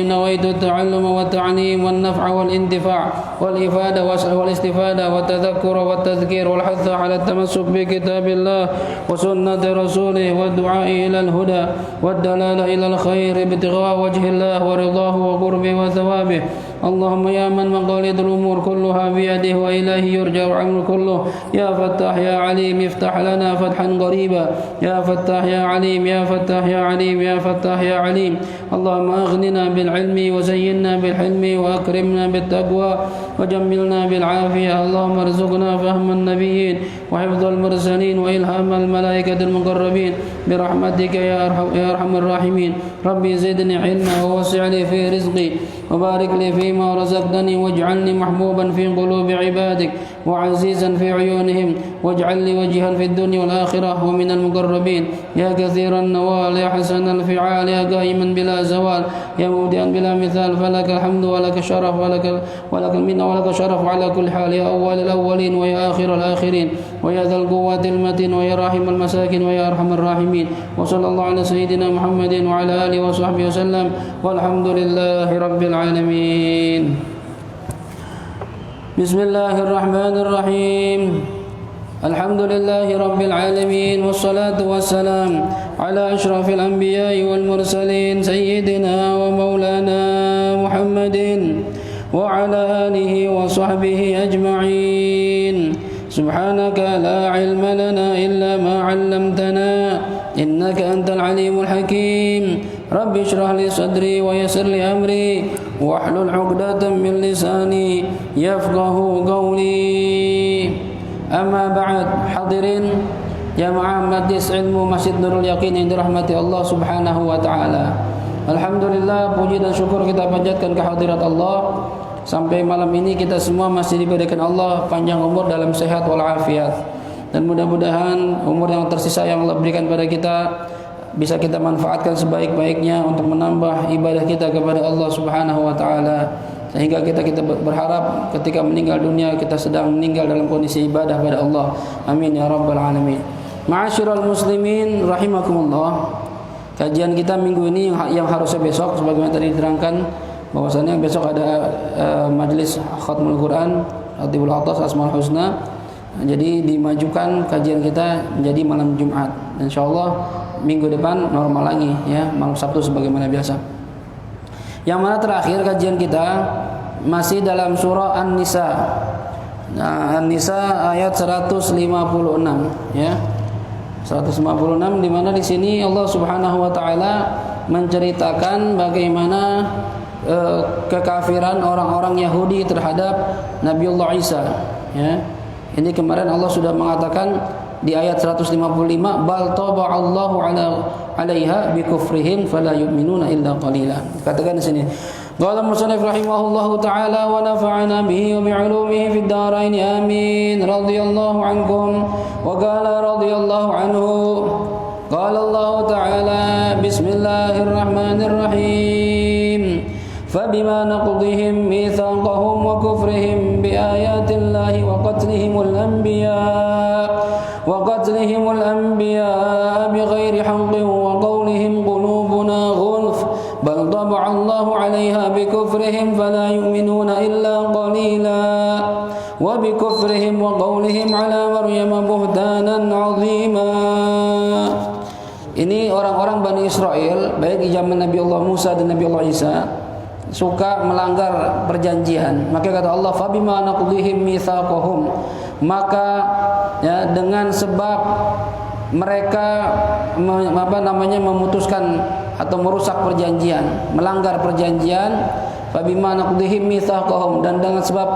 نويت التعلم والتعليم والنفع والانتفاع والإفادة والاستفادة والتذكر والتذكير والحث على التمسك بكتاب الله وسنة رسوله والدعاء إلى الهدى والدلالة إلى الخير ابتغاء وجه الله ورضاه وقربه وثوابه. اللهم يا من مقاليد الأمور كلها بيده وإليه يرجع الأمر كله، يا فتاح يا عليم افتح لنا فتحا قريبا، يا فتاح يا عليم يا فتاح يا عليم يا فتاح يا عليم. اللهم أغننا بالعلم وزينا بالحلم وأكرمنا بالتقوى وجملنا بالعافية. اللهم ارزقنا فهم النبيين وحفظ المرسلين وإلهام الملائكة المقربين برحمتك يا أرحم الراحمين. ربي زدني علما ووسع لي في رزقي وبارك لي فيما رزقتني واجعلني محبوبا في قلوب عبادك وعزيزا في عيونهم واجعل لي وجها في الدنيا والآخرة ومن المقربين. يا كثير النوال يا حسن الفعال يا قائما بلا زوال يا مبدئا بلا مثال، فلك الحمد ولك الشرف ولك المنة ولك الشرف على كل حال، يا أول الأولين ويا آخر الآخرين ويا ذا القوة المتين ويا راحم المساكين ويا أرحم الراحمين. وصلى الله على سيدنا محمد وعلى آله وصحبه وسلم والحمد لله رب العالمين. بسم الله الرحمن الرحيم. الحمد لله رب العالمين والصلاة والسلام على أشرف الأنبياء والمرسلين سيدنا ومولانا محمد وعلى آله وصحبه أجمعين. سبحانك لا علم لنا إلا ما علمتنا إنك أنت العليم الحكيم. رب اشرح لي صدري ويسر لي أمري واحلل عقدة من لساني يفقه قولي. Amma ba'd. Hadirin jamaah majlis ilmu Masjid Nurul Yaqin yang dirahmati Allah Subhanahu wa taala. Alhamdulillah, puji dan syukur kita panjatkan kehadirat Allah. Sampai malam ini kita semua masih diberikan Allah panjang umur dalam sehat walafiat. Dan mudah-mudahan umur yang tersisa yang Allah berikan pada kita bisa kita manfaatkan sebaik-baiknya untuk menambah ibadah kita kepada Allah Subhanahu wa taala. Sehingga kita berharap ketika meninggal dunia kita sedang meninggal dalam kondisi ibadah pada Allah. Amin ya rabbal alamin. Ma'asyiral muslimin rahimakumullah. Kajian kita minggu ini yang harusnya besok sebagaimana tadi diterangkan bahwasanya besok ada majelis khatmul Quran Ratibul Atas Asmaul Husna. Jadi dimajukan kajian kita menjadi malam Jumat. Insyaallah minggu depan normal lagi ya, malam Sabtu sebagaimana biasa. Yang mana terakhir kajian kita masih dalam surah An-Nisa. Nah, An-Nisa ayat 156 ya. 156 di mana di sini Allah Subhanahu wa taala menceritakan bagaimana kekafiran orang-orang Yahudi terhadap Nabiullah Isa ya. Ini kemarin Allah sudah mengatakan di ayat 155 bal taba'allahu alaiha bikufrihim fala yu'minuna illa qalila. Katakan di sini qala musannif rahimahullahu taala wa nafa'ana bihi wa bi'ulumihi fid dharain amin radhiyallahu ankum wa qala radhiyallahu anhu qala Allah taala bismillahirrahmanirrahim فبما نقضهم ميثاقهم وكفرهم بآيات الله وقتلهم الأنبياء بغير حق وقولهم قلوبنا غلف بل طبع الله عليها بكفرهم فلا يؤمنون إلا قليلا وبكفرهم وقولهم على مريم بهتانا عظيما. Ini orang-orang Bani Israel baik di zaman Nabi Allah Musa dan Nabi Allah Isa suka melanggar perjanjian. Maka kata Allah fabima naqdihim mitsaqahum, maka ya dengan sebab mereka memutuskan atau merusak perjanjian, melanggar perjanjian, fabima naqdihim mitsaqahum, dan dengan sebab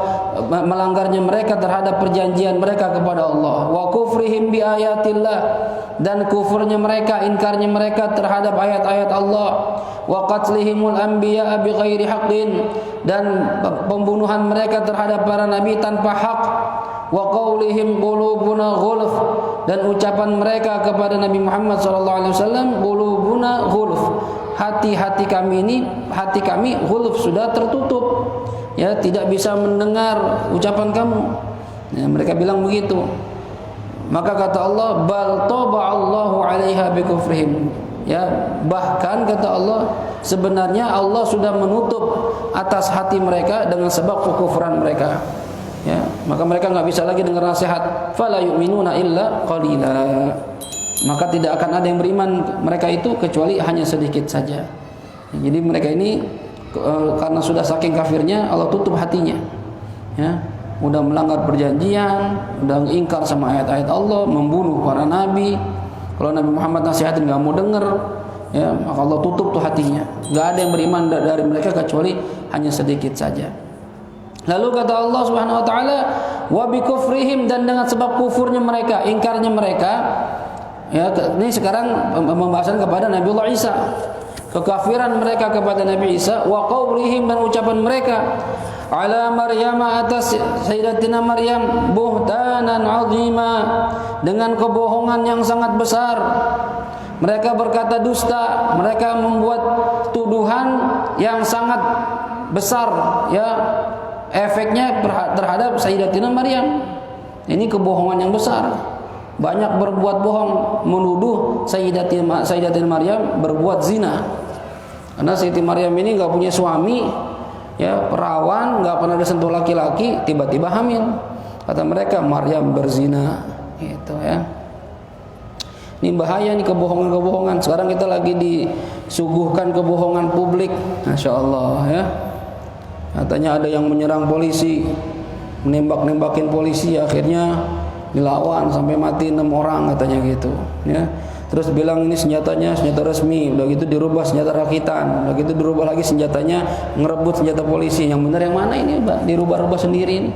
melanggarnya mereka terhadap perjanjian mereka kepada Allah, wa kufrihim bi ayatillah, dan kufurnya mereka, ingkarnya mereka terhadap ayat-ayat Allah, wa qatlihimul anbiya bighairi haqqin, dan pembunuhan mereka terhadap para nabi tanpa hak, wa qaulihim qulubuna ghulf, dan ucapan mereka kepada Nabi Muhammad sallallahu alaihi wasallam qulubuna ghulf, hati-hati kami ghulf, sudah tertutup ya, tidak bisa mendengar ucapan kamu ya, mereka bilang begitu. Maka kata Allah bal taba'allahu 'alaiha bikufrihim, Ya, bahkan kata Allah, sebenarnya Allah sudah menutup atas hati mereka dengan sebab kekufuran mereka. Ya, maka mereka enggak bisa lagi dengar nasihat. Fala yu'minuna illa qalila. Maka tidak akan ada yang beriman mereka itu kecuali hanya sedikit saja. Jadi mereka ini karena sudah saking kafirnya, Allah tutup hatinya. Ya, udah melanggar perjanjian, udah ingkar sama ayat-ayat Allah, membunuh para nabi. Kalau Nabi Muhammad nasihatin nggak mau denger, ya, maka Allah tutup tuh hatinya. Nggak ada yang beriman dari mereka kecuali hanya sedikit saja. Lalu kata Allah Subhanahu wa taala, wa bi kufrihim, dan dengan sebab kufurnya mereka, ingkarnya mereka. Ya, ini sekarang pembahasan kepada Nabiullah Isa. Kekafiran mereka kepada Nabi Isa, wa qaulihim, dan ucapan mereka ala Maryam, atas Sayyidatina Maryam, buhtanan azima, dengan kebohongan yang sangat besar. Mereka berkata dusta, mereka membuat tuduhan yang sangat besar, ya, efeknya terhadap Sayyidatina Maryam. Ini kebohongan yang besar. Banyak berbuat bohong, menuduh Sayyidatina Maryam berbuat zina. Karena Siti Maryam ini enggak punya suami, ya, perawan, enggak pernah disentuh laki-laki, tiba-tiba hamil. Kata mereka Maryam berzina, gitu ya. Ini bahaya nih kebohongan-kebohongan. Sekarang kita lagi disuguhkan kebohongan publik, Masya Allah, ya. Katanya ada yang menyerang polisi, menembak-nembakin polisi, akhirnya dilawan sampai mati 6 orang katanya gitu, ya. Terus bilang ini senjatanya senjata resmi, udah gitu dirubah senjata rakitan, udah gitu dirubah lagi senjatanya ngerebut senjata polisi. Yang benar yang mana ini, Mbak? Dirubah-rubah sendiri ini.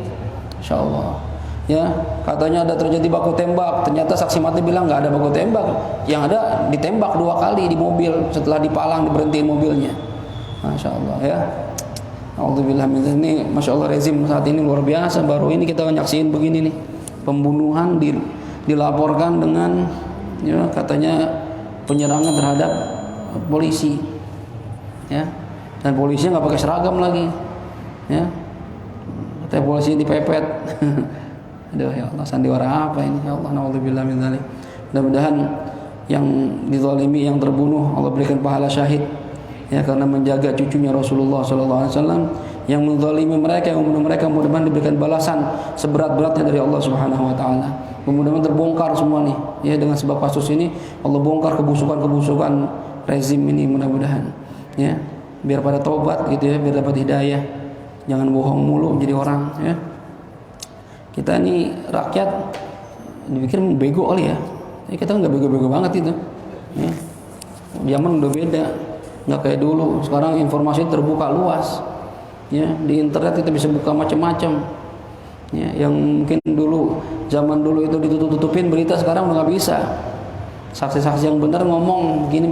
Insyaallah. Ya, katanya ada terjadi baku tembak, ternyata saksi mata bilang nggak ada baku tembak. Yang ada ditembak 2 kali di mobil, setelah dipalang diberhentiin mobilnya. Masya Allah, ya. Alhamdulillah, ini Masya Allah rezim saat ini luar biasa. Baru ini kita nyaksiin begini nih, pembunuhan dilaporkan dengan, ya, katanya penyerangan terhadap polisi, ya, dan polisinya nggak pakai seragam lagi, ya, katanya polisi dipepet. Aduh, ya Allah, sandiwara apa ini, ya Allah, naudzubillah min dzalik. Mudah-mudahan yang dizalimi, yang terbunuh, Allah berikan pahala syahid, ya, karena menjaga cucunya Rasulullah SAW. Yang menzalimi mereka, yang membunuh mereka, mudah-mudahan diberikan balasan seberat-beratnya dari Allah Subhanahu wa taala. Mudah-mudahan terbongkar semua nih, ya, dengan sebab kasus ini Allah bongkar kebusukan-kebusukan rezim ini, mudah-mudahan, ya, biar pada taubat gitu, ya, biar dapat hidayah. Jangan bohong mulu jadi orang, ya. Kita ini rakyat dipikir bego kali ya. Kita nggak bego-bego banget itu, ya. Zaman udah beda, nggak kayak dulu. Sekarang informasi terbuka luas, ya, di internet kita bisa buka macam-macam, ya, yang mungkin dulu, zaman dulu itu ditutup-tutupin berita, sekarang udah nggak bisa. Saksi-saksi yang benar ngomong begini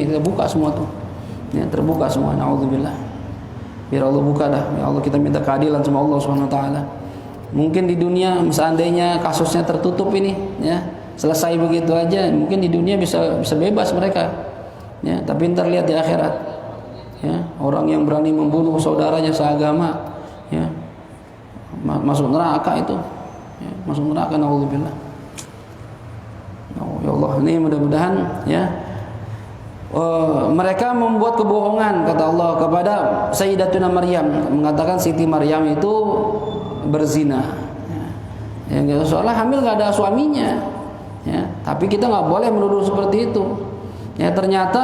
kita buka semua tuh, ya, terbuka semua. Naudzubillah. Biar Allah buka dah, ya Allah, kita minta keadilan sama Allah Subhanahu wa taala. Mungkin di dunia seandainya kasusnya tertutup ini, ya, selesai begitu aja, mungkin di dunia bisa bebas mereka, ya, tapi ntar lihat di akhirat, ya, orang yang berani membunuh saudaranya seagama, ya, masuk neraka itu, ya, masuk neraka, naudzubillah. Ya Allah, ini mudah-mudahan, ya, mereka membuat kebohongan, kata Allah, kepada Sayyidatuna Maryam, mengatakan Siti Maryam itu berzina, ya, soalnya hamil nggak ada suaminya, ya, tapi kita nggak boleh menuduh seperti itu, ya. Ternyata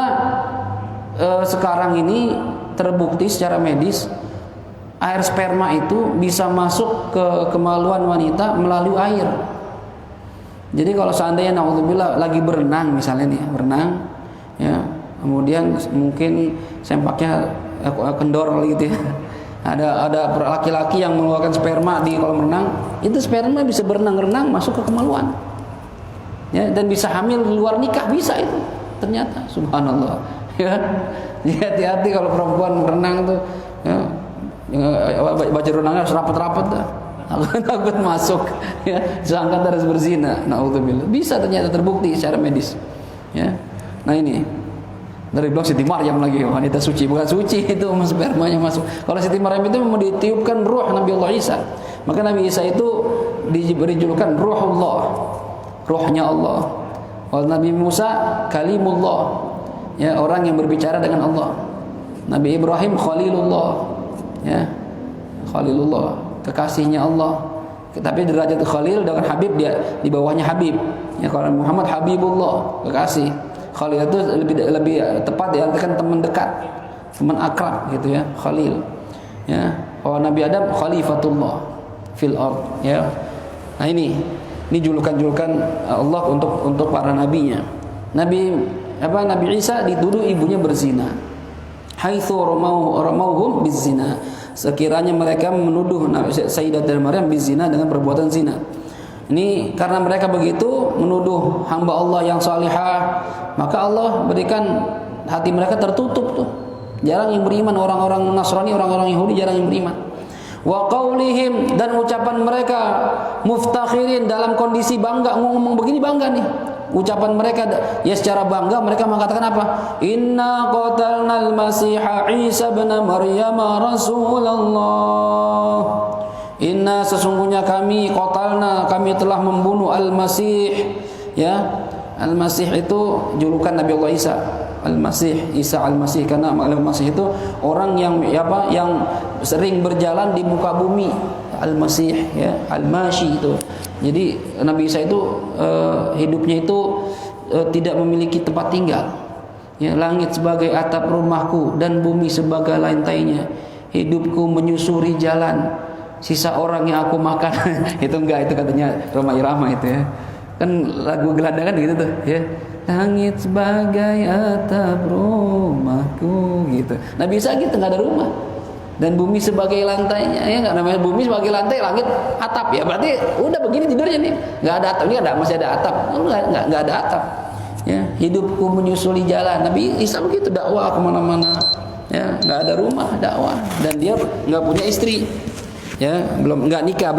sekarang ini terbukti secara medis air sperma itu bisa masuk ke kemaluan wanita melalui air. Jadi kalau seandainya naudzubillah lagi berenang misalnya nih, berenang, ya, kemudian mungkin sempaknya kendor gitu, ya. Ada laki-laki yang mengeluarkan sperma di kolam renang, itu sperma bisa berenang-renang masuk ke kemaluan, ya, dan bisa hamil di luar nikah, bisa itu ternyata, subhanallah, ya. Jadi hati-hati kalau perempuan berenang tuh, ya, baju renangnya harus rapat-rapat dah, takut masuk, ya, disangka harus berzina, naudzubillah. Bisa ternyata terbukti secara medis, ya. Nah ini dari bilang Siti Maryam lagi, wanita suci, bukan suci itu, spermanya masuk. Kalau Siti Maryam itu memang ditiupkan ruh Nabi Allah Isa, maka Nabi Isa itu diberi julukan Ruhullah, ruhnya Allah. Kalau Nabi Musa Kalimullah, ya, orang yang berbicara dengan Allah. Nabi Ibrahim Khalilullah, ya, Khalilullah, kekasihnya Allah. Tapi derajat Khalil dengan Habib dia di bawahnya Habib. Ya, kalau Muhammad Habibullah, kekasih. Khalil itu lebih tepat diartikan teman dekat, teman akrab gitu ya, Khalil. Ya, kalau Nabi Adam Khalifatullah fil ard, ya. Nah ini julukan-julukan Allah untuk para nabinya. Nabi Isa dituduh ibunya berzina. Haitsu ramauhum bizina. Sekiranya mereka menuduh Sayyidatina Maryam bizina dengan perbuatan zina. Ini karena mereka begitu menuduh hamba Allah yang salihah, maka Allah berikan hati mereka tertutup tuh. Jarang yang beriman, orang-orang Nasrani, orang-orang Yahudi jarang yang beriman. Wa qaulihim, dan ucapan mereka muftakhirin, dalam kondisi bangga, ngomong begini bangga nih. Ucapan mereka ya secara bangga mereka mengatakan apa? Inna qatalnal masiha Isa bin Maryam Rasulullah. Inna, sesungguhnya kami telah membunuh Al-Masih, ya. Al-Masih itu julukan Nabi Allah Isa. Al-Masih, Isa Al-Masih, karena Al-Masih itu orang yang sering berjalan di muka bumi. Al-Masih, ya, Al-Mashi itu. Jadi Nabi Isa itu hidupnya itu tidak memiliki tempat tinggal. Ya, langit sebagai atap rumahku dan bumi sebagai lantainya. Hidupku menyusuri jalan. Sisa orang yang aku makan itu enggak, itu katanya Roma Irama itu ya. Kan lagu gelandangan gitu tuh, ya. Langit sebagai atap rumahku gitu. Nabi Isa gitu, enggak ada rumah. Dan bumi sebagai lantainya, ya, enggak, namanya bumi sebagai lantai, langit atap, ya berarti udah begini tidurnya nih. Enggak ada atap, ini masih ada atap. Enggak ada atap. Ya, hidupku menyusuli jalan. Nabi Isa begitu dakwah kemana mana. Ya, enggak ada rumah, dakwah, dan dia enggak punya istri. Ya, belum nikah.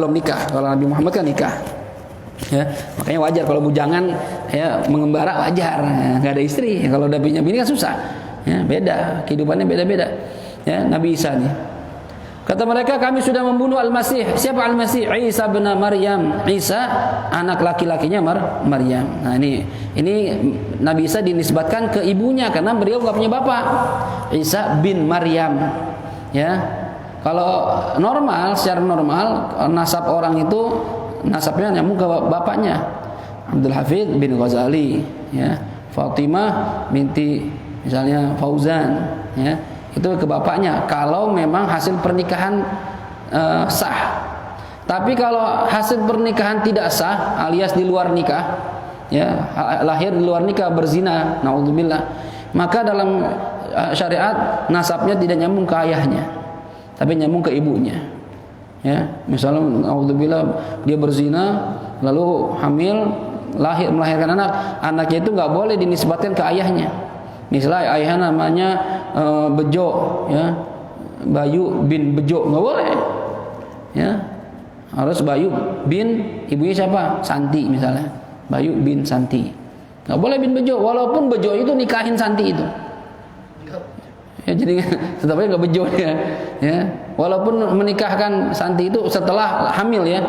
Kalau Nabi Muhammad kan nikah. Ya, makanya wajar kalau bujangan ya mengembara, wajar. Enggak ada istri. Kalau udah punya bini kan susah. Ya, beda, kehidupannya beda-beda. Ya, Nabi Isa nih. Kata mereka, kami sudah membunuh Al-Masih. Siapa Al-Masih? Isa bin Maryam. Isa anak laki-lakinya Maryam. Nah, ini Nabi Isa dinisbatkan ke ibunya karena beliau enggak punya bapak. Isa bin Maryam. Ya. Kalau secara normal nasab orang itu nasabnya nyambung ke bapaknya. Abdul Hafid bin Ghazali, ya. Fatimah binti misalnya Fauzan, ya. Itu ke bapaknya kalau memang hasil pernikahan sah. Tapi kalau hasil pernikahan tidak sah alias di luar nikah, ya, lahir di luar nikah, berzina, naudzubillah, maka dalam syariat nasabnya tidak nyambung ke ayahnya, tapi nyambung ke ibunya. Ya, misalnya naudzubillah dia berzina lalu hamil, melahirkan anaknya itu nggak boleh dinisbatkan ke ayahnya. Misalnya ayahnya namanya Bejo, ya, Bayu bin Bejo, nggak boleh. Ya, harus Bayu bin ibunya siapa? Santi misalnya, Bayu bin Santi. Nggak boleh bin Bejo, walaupun Bejo itu nikahin Santi itu. Ya, jadi tetapnya nggak bejo ya. Walaupun menikahkan Santi itu setelah hamil, ya,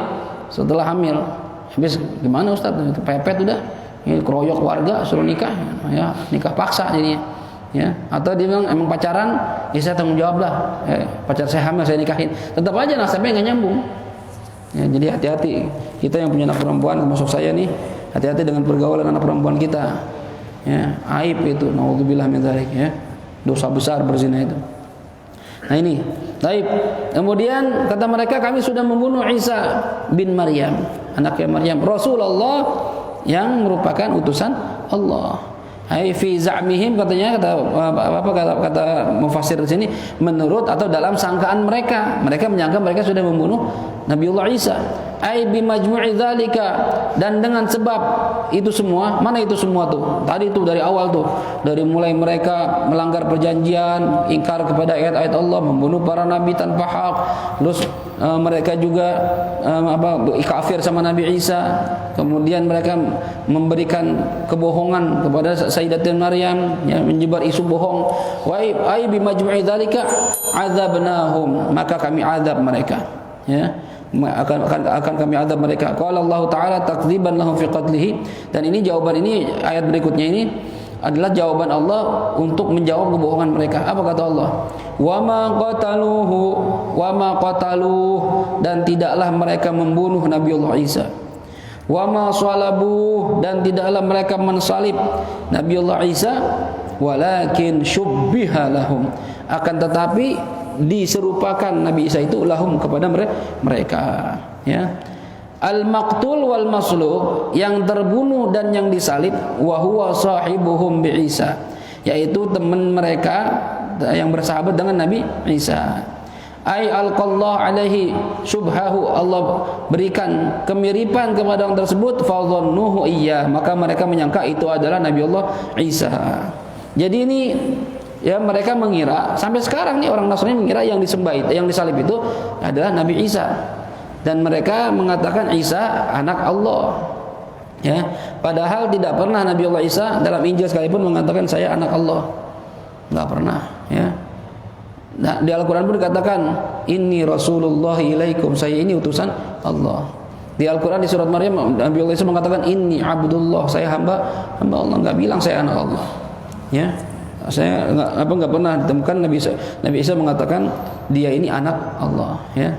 setelah hamil. Habis gimana Ustaz? Itu pepet udah, ini keroyok warga suruh nikah, ya, nikah paksa jadinya, ya. Atau dia bilang emang pacaran, ya saya tanggung jawab lah, ya, pacar saya hamil saya nikahin. Tetap aja nasabnya nggak nyambung. Ya, jadi hati-hati kita yang punya anak perempuan, termasuk saya nih, hati-hati dengan pergaulan anak perempuan kita. Ya, aib itu, naudzubillah min dzalik, ya. Dosa besar berzina itu. Nah ini, baik. Kemudian kata mereka, kami sudah membunuh Isa bin Maryam, anaknya Maryam, Rasulullah yang merupakan utusan Allah. Hai fi za'mihim, katanya kata mufassir di sini, menurut atau dalam sangkaan mereka menyangka mereka sudah membunuh Nabiullah Isa. Ai bi majmu'i dzalika, dan dengan sebab itu semua. Mana itu semua tuh? Tadi tuh dari awal tuh, dari mulai mereka melanggar perjanjian, ingkar kepada ayat-ayat Allah, membunuh para nabi tanpa hak, terus mereka juga kafir sama Nabi Isa, kemudian mereka memberikan kebohongan kepada Sayyidatina Maryam, yang menyebar isu bohong. Wa ai bi majmu'i dzalika adzabnahum, maka kami azab mereka, ya, akan kami azab mereka. Qala Allah Ta'ala takdziban lahum fi qatlihi, dan ini jawaban ini ayat berikutnya ini adalah jawaban Allah untuk menjawab kebohongan mereka. Apa kata Allah? Wa ma qataluhu dan tidaklah mereka membunuh Nabiullah Isa. Wa ma salabuhu dan tidaklah mereka mensalib Nabiullah Isa, walakin syubbiha lahum, akan tetapi diserupakan Nabi Isa itu lahum kepada mereka, ya. Al-maqtul wal masluh, yang terbunuh dan yang disalib, wa huwa sahibuhum bi Isa, yaitu teman mereka yang bersahabat dengan Nabi Isa. Ai alqallahu alaihi syubhahu, Allah berikan kemiripan kepada orang tersebut, fa dhannuhu iyyah, maka mereka menyangka itu adalah Nabiullah Isa. Jadi ini, ya, mereka mengira sampai sekarang nih orang Nasrani mengira yang disembah itu, yang disalib itu adalah Nabi Isa, dan mereka mengatakan Isa anak Allah, ya, padahal tidak pernah Nabiullah Isa dalam Injil sekalipun mengatakan saya anak Allah, nggak pernah, ya. Nah, di Al-Quran pun dikatakan inni Rasulullah ilaikum, saya ini utusan Allah. Di Al-Quran di surat Maryam Nabiullah Isa mengatakan inni Abdullah, saya hamba Allah, nggak bilang saya anak Allah, ya. Saya nggak pernah ditemukan Nabi Isa mengatakan dia ini anak Allah, ya.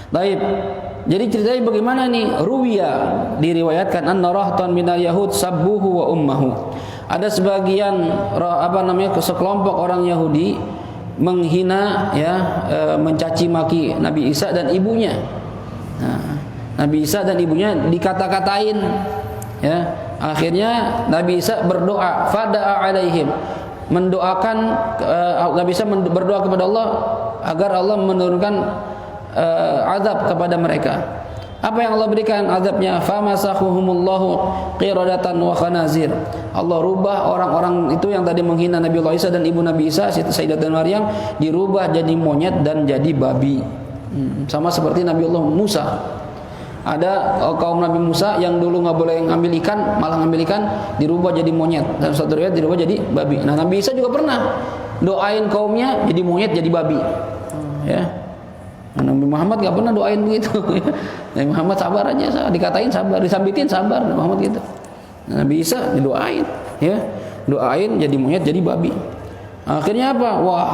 Baik. Jadi ceritanya bagaimana nih? Ruwiya, diriwayatkan anna rahtan minal yahud sabbuhu wa ummahu. Ada sebagian sekelompok orang Yahudi menghina, ya, mencaci maki Nabi Isa dan ibunya. Nah, Nabi Isa dan ibunya dikata-katain, ya. Akhirnya Nabi Isa berdoa, fada'a alaihim, mendoakan, Nabi Isa berdoa kepada Allah agar Allah menurunkan azab kepada mereka. Apa yang Allah berikan azabnya? Famasakhuhumullahu qiradatan wa khanazir. Allah rubah orang-orang itu yang tadi menghina Nabiullah Isa dan ibu Nabi Isa, Sayyidatuna Maryam, dirubah jadi monyet dan jadi babi. Sama seperti Nabiullah Musa. Ada kaum Nabi Musa yang dulu nggak boleh ngambil ikan, malah ngambil ikan, dirubah jadi monyet. Dan satu riwayat dirubah jadi babi. Nah, Nabi Isa juga pernah doain kaumnya jadi monyet, jadi babi, ya. Nabi Muhammad nggak pernah doain begitu. Nabi Muhammad sabar aja, dikatain sabar, disambitin sabar, Nabi Muhammad gitu. Nabi Isa didoain, ya, doain jadi monyet, jadi babi. Akhirnya apa? Wah,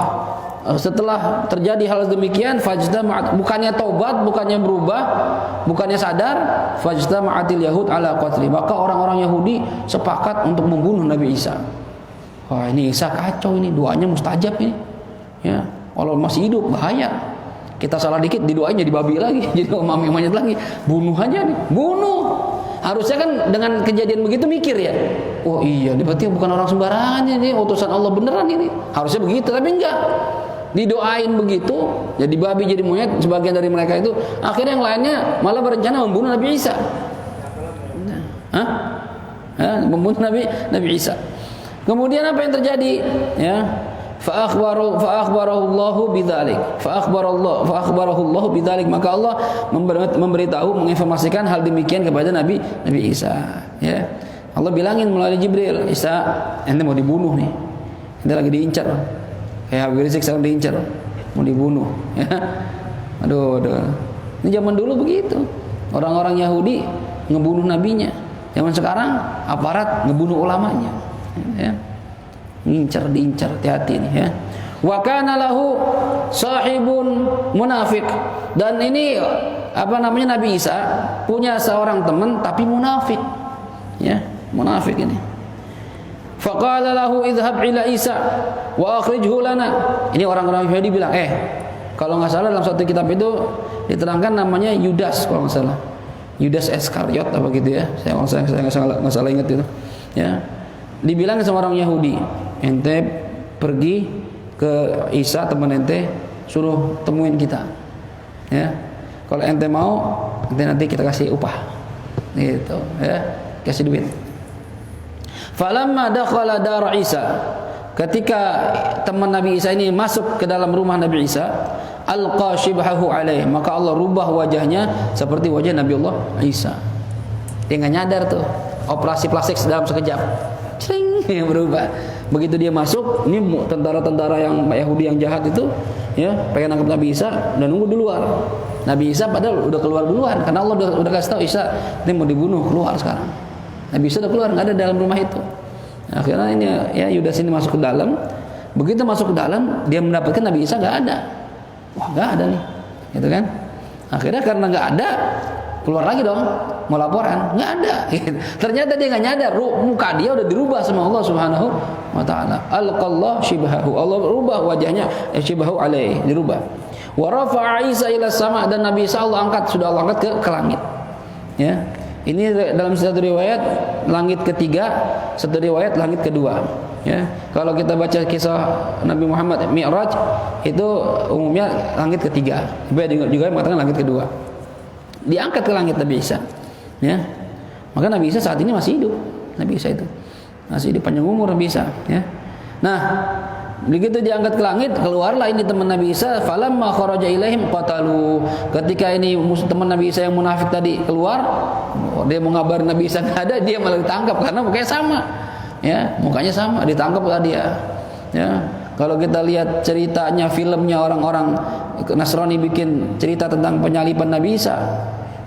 setelah terjadi hal demikian, fajtama'at, bukannya taubat, bukannya berubah, bukannya sadar, fajtama'atil yahud ala qatli, maka orang-orang Yahudi sepakat untuk membunuh Nabi Isa. Wah, ini Isa kacau, ini doanya mustajab ini, ya. Kalau masih hidup bahaya. Kita salah dikit didoain jadi babi lagi, jadi monyet lagi. Bunuh aja nih, bunuh. Harusnya kan dengan kejadian begitu mikir, ya. Oh iya, berarti bukan orang sembarangan ini, utusan Allah beneran ini. Harusnya begitu, tapi enggak. Didoain begitu, jadi babi, jadi monyet, sebagian dari mereka itu. Akhirnya yang lainnya malah berencana membunuh Nabi Isa. Membunuh Nabi Isa. Kemudian apa yang terjadi? Ya. Fa'akhbarahu Allahu bidzalik. Fa'akhbarahu Allahu bidzalik, maka Allah memberitahu, menginformasikan hal demikian kepada Nabi Isa, ya. Allah bilangin melalui Jibril, Isa, ente mau dibunuh nih. Ente lagi diincar. Kayak Habib Rizik sekarang diincar, mau dibunuh, ya. Aduh. Ini zaman dulu begitu. Orang-orang Yahudi ngebunuh nabinya. Zaman sekarang aparat ngebunuh ulamanya, ya. Diincar, hati-hati nih, ya. Wa kana lahu sahibun munafik, dan ini Nabi Isa punya seorang teman tapi munafik, ya, munafik ini. Faqala lahu idhhab ila Isa wa akhrijhu lana. Ini orang-orang Yahudi bilang, kalau nggak salah dalam satu kitab itu diterangkan namanya Yudas, kalau nggak salah, Yudas Iskariot apa gitu, ya. Saya nggak salah ingat itu, ya. Dibilang sama orang Yahudi, ente pergi ke Isa teman ente, suruh temuin kita, ya. Kalau ente mau, nanti kita kasih upah, gitu, ya, kasih duit. Falamma dakhala dar Isa, ketika teman Nabi Isa ini masuk ke dalam rumah Nabi Isa, alqa shibhahu alaih, maka Allah rubah wajahnya seperti wajah Nabiullah Isa. Dia nggak nyadar tuh, operasi plastik dalam sekejap. Yang berubah. Begitu dia masuk, ini tentara-tentara yang Yahudi yang jahat itu, ya, pengen nangkap Nabi Isa dan nunggu di luar. Nabi Isa padahal udah keluar duluan, karena Allah udah kasih tahu Isa ini mau dibunuh, keluar sekarang. Nabi Isa udah keluar, nggak ada dalam rumah itu. Akhirnya ini ya Yudas ini masuk ke dalam. Begitu masuk ke dalam, dia mendapatkan Nabi Isa nggak ada. Wah, nggak ada nih, gitu kan? Akhirnya karena nggak ada, keluar lagi dong, mau laporan, nggak ada. Ternyata dia nggak nyadar, muka dia udah dirubah sama Allah Subhanahu wa Ta'ala. Alqallahu shibahu, Allah rubah wajahnya, shibahu alaihi, dirubah. Wa rafa'a Isa ila sama, dan Nabi Isa Allah angkat, sudah Allah angkat ke langit. Ya, ini dalam satu riwayat langit ketiga, satu riwayat langit kedua. Ya, kalau kita baca kisah Nabi Muhammad Mi'raj itu umumnya langit ketiga. Juga mengatakan langit kedua. Diangkat ke langit Nabi Isa. Ya, maka Nabi Isa saat ini masih hidup. Nabi Isa itu masih hidup, panjang umur Nabi Isa. Ya, nah begitu diangkat ke langit, keluarlah ini teman Nabi Isa. Falamma kharaja ilaihim qatalu. Ketika ini teman Nabi Isa yang munafik tadi keluar, dia mau ngabarin Nabi Isa nggak ada, dia malah ditangkap karena mukanya sama. Ya, mukanya sama, ditangkaplah dia. Ya, kalau kita lihat ceritanya, filmnya orang-orang Nasrani bikin cerita tentang penyaliban Nabi Isa,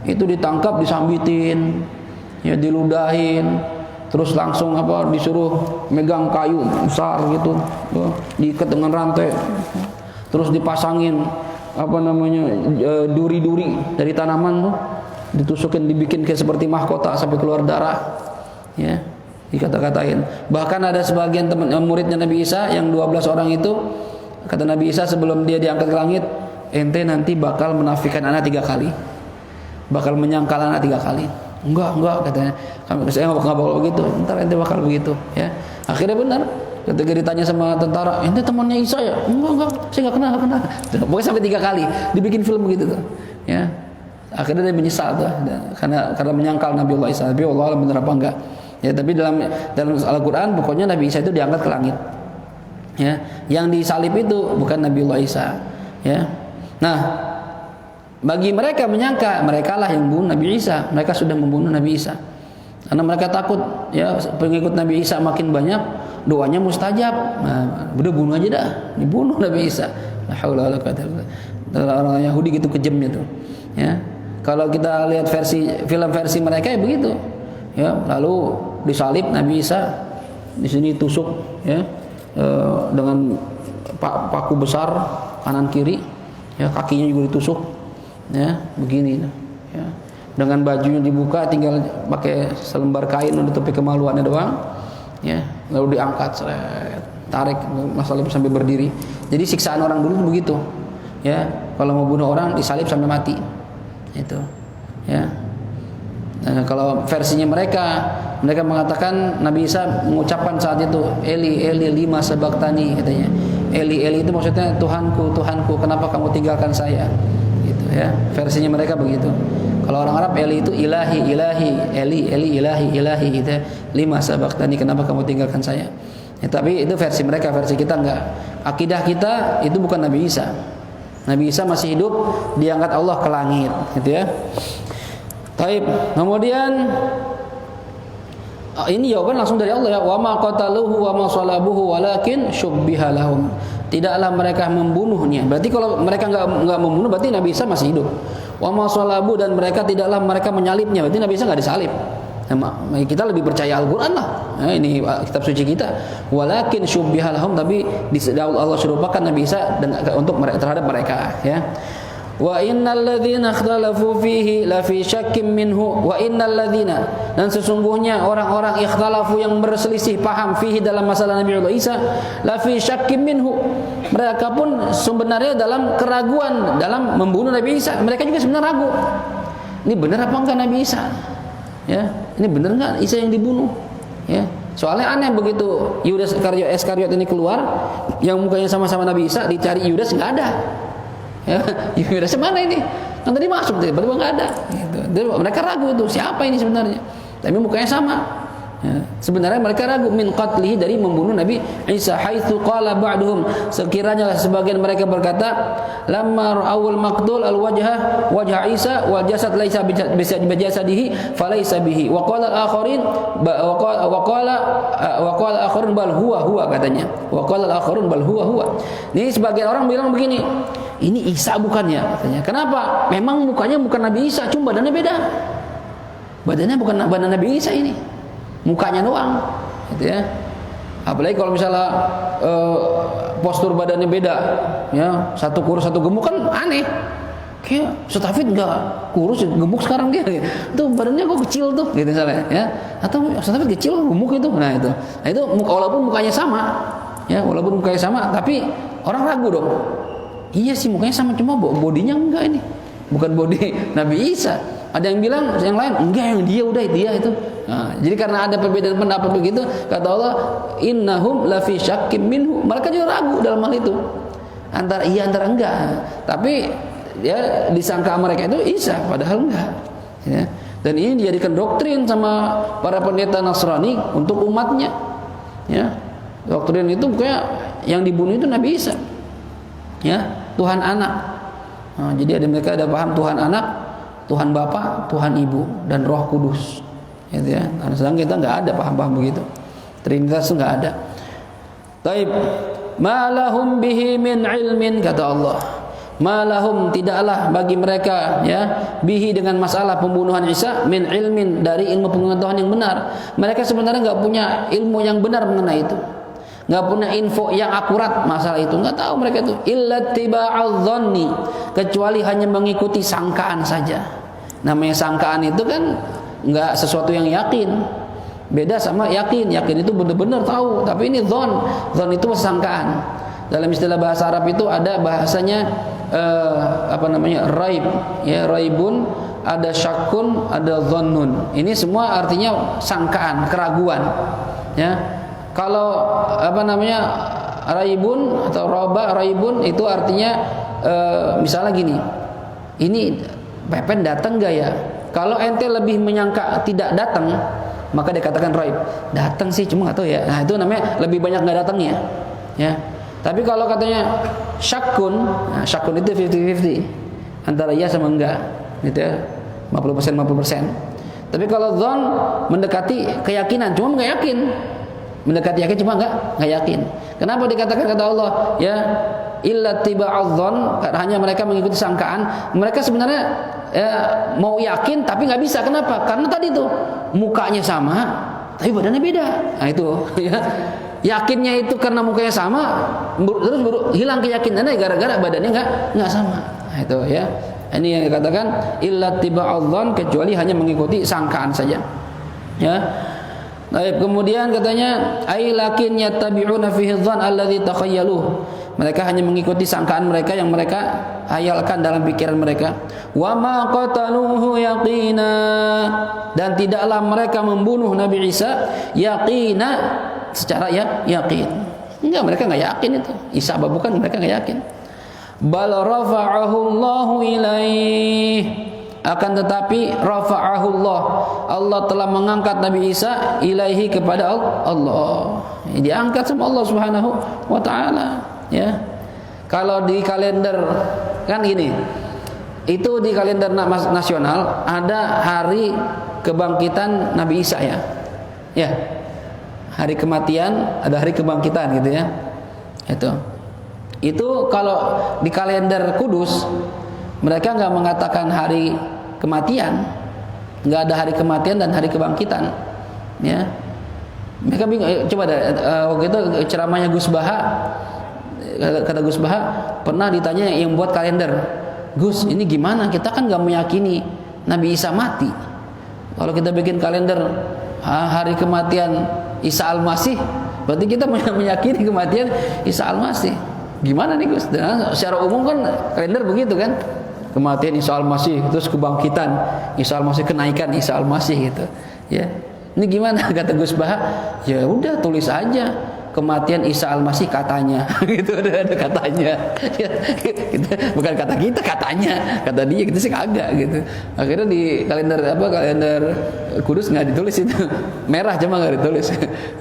itu ditangkap, disambitin, ya diludahin, terus langsung disuruh megang kayu besar gitu, diikat dengan rantai, terus dipasangin duri-duri dari tanaman tuh, ditusukin, dibikin kayak seperti mahkota sampai keluar darah, ya, dikata-katain. Bahkan ada sebagian teman muridnya Nabi Isa yang 12 orang itu, kata Nabi Isa sebelum dia diangkat ke langit, ente nanti bakal menafikan anak 3 kali, bakal menyangkal anak 3 kali. Enggak katanya, saya nggak bakal begitu, ntar ente bakal begitu, ya. Akhirnya benar, ketika ditanya sama tentara, ente temannya Isa ya? Enggak, saya nggak kenal. Pokoknya sampai 3 kali dibikin film begitu tuh, ya. Akhirnya dia menyesal tuh, karena menyangkal Nabi Allah Isa. Tapi Allah benar apa enggak? Ya, tapi dalam Al-Quran pokoknya Nabi Isa itu diangkat ke langit. Ya, yang disalib itu bukan Nabi Allah Isa. Ya, nah bagi mereka menyangka mereka lah yang bunuh Nabi Isa, mereka sudah membunuh Nabi Isa. Karena mereka takut ya pengikut Nabi Isa makin banyak, doanya mustajab. Nah, udah bunuh aja dah, dibunuh Nabi Isa. La haula wala quwwata illa billah. Orang Yahudi gitu kejamnya tuh. Ya, kalau kita lihat film versi mereka ya begitu. Ya, lalu disalib Nabi Isa, di sini tusuk ya dengan paku besar kanan kiri, ya kakinya juga ditusuk, ya begini, ya dengan bajunya dibuka, tinggal pakai selembar kain menutupi kemaluannya doang, ya lalu diangkat, tarik masalah sampai berdiri. Jadi siksaan orang dulu begitu, ya kalau mau bunuh orang disalib sampai mati, itu, ya. Nah, kalau versinya mereka mengatakan Nabi Isa mengucapkan saat itu Eli lima sabaktani, katanya. Eli itu maksudnya Tuhanku, kenapa kamu tinggalkan saya? Gitu ya. Versinya mereka begitu. Kalau orang Arab Eli itu ilahi, Eli ilahi gitu ya. Lima sabaktani, kenapa kamu tinggalkan saya? Ya, tapi itu versi mereka, versi kita enggak. Akidah kita itu bukan Nabi Isa. Nabi Isa masih hidup, diangkat Allah ke langit, gitu ya. Taib. Kemudian ini jawaban langsung dari Allah ya. Wa ma qataluhu wa ma salabuhu walakin syubbiha lahum. Tidaklah mereka membunuhnya. Berarti kalau mereka enggak membunuh, berarti Nabi Isa masih hidup. Wa ma salabu, dan mereka tidaklah mereka menyalibnya. Berarti Nabi Isa enggak disalib. Kita lebih percaya Al-Quran lah. Nah, ini kitab suci kita. Walakin syubbiha lahum, tapi Allah serupakan Nabi Isa untuk terhadap mereka, ya. Wa innal ladzina ikhtalafu fihi la fi syakkin minhu wa innal ladzina, dan sesungguhnya orang-orang ikhtalafu yang berselisih paham fihi dalam masalah Nabi Allah Isa la fi syakkin minhu, mereka pun sebenarnya dalam keraguan dalam membunuh Nabi Isa. Mereka juga sebenarnya ragu, ini benar apa enggak Nabi Isa, ya, ini benar enggak Isa yang dibunuh, ya. Soalnya aneh begitu Yudas Iskariot ini keluar, yang mukanya sama-sama Nabi Isa, dicari Yudas enggak ada. Ya, Yudas mana ini? Kan tadi masuk, tiba-tiba nggak ada. Gitu. Mereka ragu itu siapa ini sebenarnya. Tapi mukanya sama. Ya, sebenarnya mereka ragu min qatlihi, dari membunuh Nabi Isa. Haitsu qala ba'duhum, sekiranya sebagian mereka berkata, lamma ra'awul maqtul wajha Isa wal jasad laisa bijasadihi falaysa bihi. Wa qala al-akharin wa qala al-akharun bal huwa katanya. Wa qala al-akharun bal huwa. Ini sebagian orang bilang begini, ini Isa bukan ya, katanya. Kenapa? Memang mukanya bukan Nabi Isa, cuma badannya beda. Badannya bukan badan Nabi Isa ini. Mukanya doang, gitu ya. Apalagi kalau misalnya postur badannya beda, ya satu kurus satu gemuk kan aneh. Kayak Ustaz Hafid nggak kurus gemuk sekarang dia, tuh badannya kok kecil tuh, gitu misalnya, ya. Atau Ustaz Hafid kecil gemuk itu, nah itu walaupun mukanya sama, ya walaupun mukanya sama, tapi orang ragu dong. Iya sih mukanya sama, cuma bodinya enggak ini, bukan body Nabi Isa. Ada yang bilang yang lain enggak, yang dia udah dia itu. Nah, jadi karena ada perbedaan pendapat begitu, kata Allah, innahum lafi syakkim minhu. Mereka juga ragu dalam hal itu. Antara iya antara enggak. Tapi ya disangka mereka itu Isa, padahal enggak. Ya. Dan ini dijadikan doktrin sama para pendeta Nasrani untuk umatnya. Ya. Doktrin itu kayak yang dibunuh itu Nabi Isa. Ya, Tuhan anak. Nah, jadi mereka ada paham Tuhan anak, Tuhan Bapa, Tuhan Ibu, dan Roh Kudus. Gitu ya. Karena sedang kita nggak ada paham-paham begitu. Trinitas itu nggak ada. Taib, ma lahum bihi min ilmin, kata Allah. Ma lahum, tidaklah bagi mereka, ya, bihi dengan masalah pembunuhan Isa, min ilmin, dari ilmu pengetahuan yang benar. Mereka sebenarnya nggak punya ilmu yang benar mengenai itu. Nggak punya info yang akurat masalah itu, nggak tahu mereka itu. Illa tiba'adh-dhanni, kecuali hanya mengikuti sangkaan saja. Namanya sangkaan itu kan nggak sesuatu yang yakin. Beda sama yakin. Yakin itu benar-benar tahu, tapi ini dhon itu sangkaan. Dalam istilah bahasa Arab itu ada bahasanya raib, ya, raibun, ada syakun, ada dhannun. Ini semua artinya sangkaan, keraguan, ya. Kalau raibun atau raibun itu artinya misalnya gini, ini Pepen datang gak ya? Kalau ente lebih menyangka tidak datang, maka dikatakan raib. Datang sih, cuma nggak tahu ya. Nah itu namanya lebih banyak nggak datangnya, ya. Tapi kalau katanya syakun, nah, syakun itu 50-50 antara ya sama enggak, gitu ya, 50% 50%. Tapi kalau dzon mendekati keyakinan, cuma nggak yakin. Mendekati yakin cuma nggak yakin. Kenapa dikatakan kata Allah, ya, illa tiba'adh-dhon, hanya mereka mengikuti sangkaan. Mereka sebenarnya mau yakin tapi nggak bisa. Kenapa? Karena tadi tuh mukanya sama tapi badannya beda. Nah itu, ya. Yakinnya itu karena mukanya sama, terus hilang keyakinannya gara-gara badannya nggak sama. Nah itu, ya. Ini yang dikatakan illa tiba'adh-dhon, kecuali hanya mengikuti sangkaan saja, ya. Baik, kemudian katanya ai lakin yattabi'una fihi dzan alladzi takhayyaluh. Mereka hanya mengikuti sangkaan mereka yang mereka hayalkan dalam pikiran mereka. Wa ma qataluhu yaqina, dan tidaklah mereka membunuh Nabi Isa yaqina, secara yakin. Enggak, mereka enggak yakin itu. Isa bukan, mereka enggak yakin. Bal rafa'ahu Allahu ilaih, akan tetapi rafa'ahullah, Allah telah mengangkat Nabi Isa ilaihi, kepada Allah. Diangkat sama Allah Subhanahu wa taala, ya. Kalau di kalender kan gini. Itu di kalender nasional ada hari kebangkitan Nabi Isa, ya. Ya. Hari kematian, ada hari kebangkitan gitu, ya. Itu kalau di kalender Kudus mereka nggak mengatakan hari kematian, nggak ada hari kematian dan hari kebangkitan, ya. Mereka bingung. Coba waktu itu ceramahnya Gus Baha, kata Gus Baha, pernah ditanya yang buat kalender, Gus, ini gimana? Kita kan nggak meyakini Nabi Isa mati. Kalau kita bikin kalender hari kematian Isa Al-Masih, berarti kita meyakini kematian Isa Al-Masih. Gimana nih Gus? Dan secara umum kan kalender begitu kan? Kematian Isa Al-Masih, terus kebangkitan Isa Al-Masih, kenaikan Isa Al-Masih gitu, ya. Ini gimana? Kata Gus Baha, ya udah tulis aja kematian Isa Al-Masih katanya. Gitu, ada katanya. Ya, gitu. Bukan kata kita, katanya. Kata dia, kita sih kagak gitu. Akhirnya di kalender Kudus nggak ditulis itu. Merah cuma nggak ditulis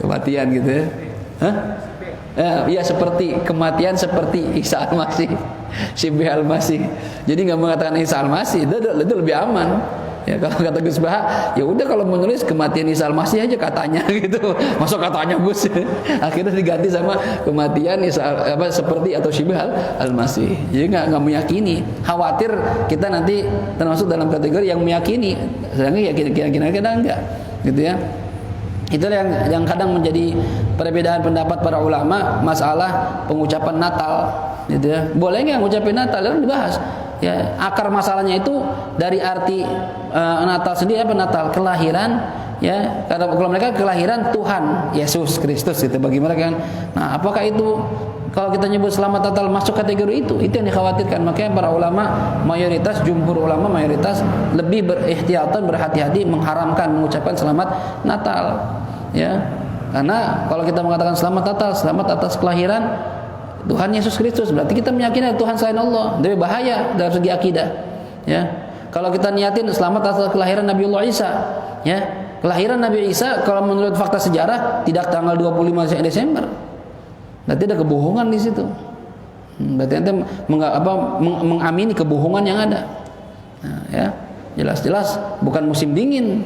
kematian gitu, ya. Hah? Ya seperti kematian seperti Isa Al-Masih, Syibih Al-Masih. Jadi nggak mengatakan Isa Al-Masih, itu lebih aman. Ya kalau kata Gus Baha, ya udah kalau menulis kematian Isa Al-Masih aja katanya gitu. Masuk katanya Gus. Akhirnya diganti sama kematian Isa seperti atau Syibih Al-Masih. Jadi nggak meyakini. Khawatir kita nanti termasuk dalam kategori yang meyakini, sedangkan ya kira-kira enggak, gitu ya. Itulah yang kadang menjadi perbedaan pendapat para ulama masalah pengucapan Natal, gitu ya. Boleh nggak ngucapin Natal? Kan dibahas. Ya, akar masalahnya itu dari arti Natal sendiri apa Natal? Kelahiran, ya. Kalau mereka kelahiran Tuhan Yesus Kristus gitu bagi mereka kan. Nah, apakah itu kalau kita nyebut selamat Natal masuk kategori itu yang dikhawatirkan. Makanya para ulama jumhur ulama mayoritas lebih berihtiyatan, berhati-hati mengharamkan mengucapkan selamat Natal, ya. Karena kalau kita mengatakan selamat Natal, selamat atas kelahiran Tuhan Yesus Kristus, berarti kita meyakini Tuhan selain Allah. Lebih bahaya dalam segi akidah, ya. Kalau kita niatin selamat atas kelahiran Nabiullah Isa, ya. Kelahiran Nabi Isa kalau menurut fakta sejarah tidak tanggal 25 Desember. Berarti ada kebohongan di situ. Berarti ente mengamini kebohongan yang ada. Nah, ya, jelas-jelas bukan musim dingin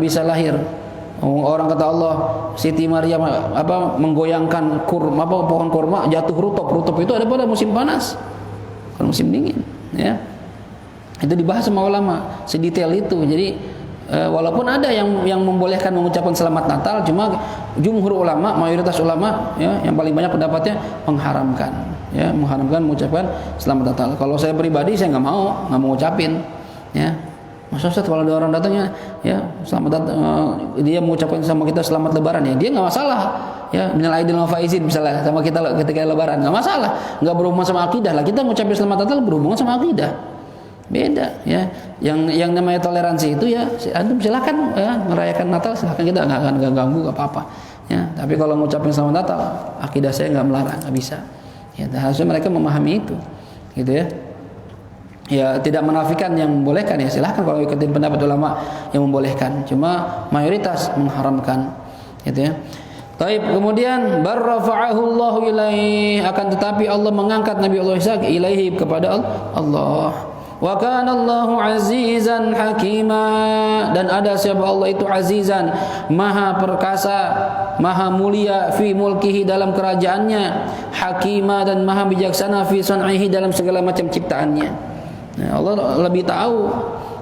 bisa lahir. Orang kata Allah, Siti Maryam menggoyangkan pohon kurma jatuh rutop itu ada pada musim panas, bukan musim dingin. Ya, itu dibahas sama ulama sedetail itu. Jadi walaupun ada yang membolehkan mengucapkan selamat Natal, cuma jumhur ulama, mayoritas ulama, ya, yang paling banyak pendapatnya mengharamkan, ya, mengharamkan mengucapkan selamat Natal. Kalau saya pribadi saya nggak mau ngucapin, ya. Mas Ustaz, kalau ada orang datangnya, ya, selamat datang, dia mengucapkan sama kita selamat Lebaran, ya, dia nggak masalah, ya, minal aidin wal faizin misalnya sama kita ketika Lebaran, nggak masalah, nggak berhubungan sama akidah lah. Kita mengucapkan selamat Natal berhubungan sama akidah. Beda, ya. Yang namanya toleransi itu, ya, antum silakan, ya, merayakan Natal, silakan, kita nggak akan ganggu, nggak apa-apa, ya. Tapi kalau ngucapin selamat Natal, akidah saya nggak melarang, nggak bisa, ya. Harusnya mereka memahami itu, gitu, ya. Ya, tidak menafikan yang membolehkan, ya, silakan kalau ikutin pendapat ulama yang membolehkan, cuma mayoritas mengharamkan, gitu, ya. Taib, kemudian barrafa'ahu Allahu ilaihi, akan tetapi Allah mengangkat Nabi Allah Isa ilaihi kepada Allah. Wa kana Allahu azizan hakima, dan ada siapa Allah itu azizan, maha perkasa, maha mulia fi mulkihi dalam kerajaannya, hakima dan maha bijaksana fi sun'ihi dalam segala macam ciptaannya. Nah, Allah lebih tahu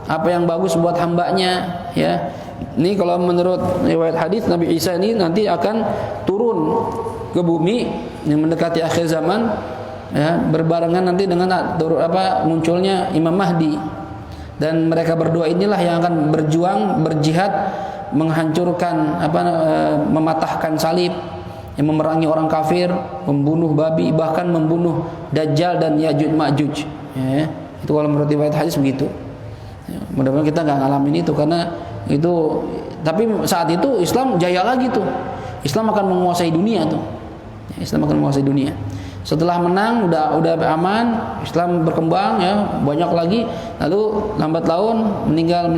apa yang bagus buat hambanya, ya. Ini kalau menurut riwayat hadis, Nabi Isa ini nanti akan turun ke bumi yang mendekati akhir zaman, ya, berbarengan nanti dengan munculnya Imam Mahdi, dan mereka berdua inilah yang akan berjuang, berjihad, menghancurkan mematahkan salib, yang memerangi orang kafir, membunuh babi, bahkan membunuh Dajjal dan Yajuj Majuj, ya. Itu kalau menurut riwayat hadis begitu, ya. Mudah-mudahan kita nggak ngalamin itu, karena itu, tapi saat itu Islam jaya lagi tuh, Islam akan menguasai dunia tuh, ya, Islam akan menguasai dunia. Setelah menang, udah aman, Islam berkembang, ya, banyak lagi, lalu lambat laun meninggal.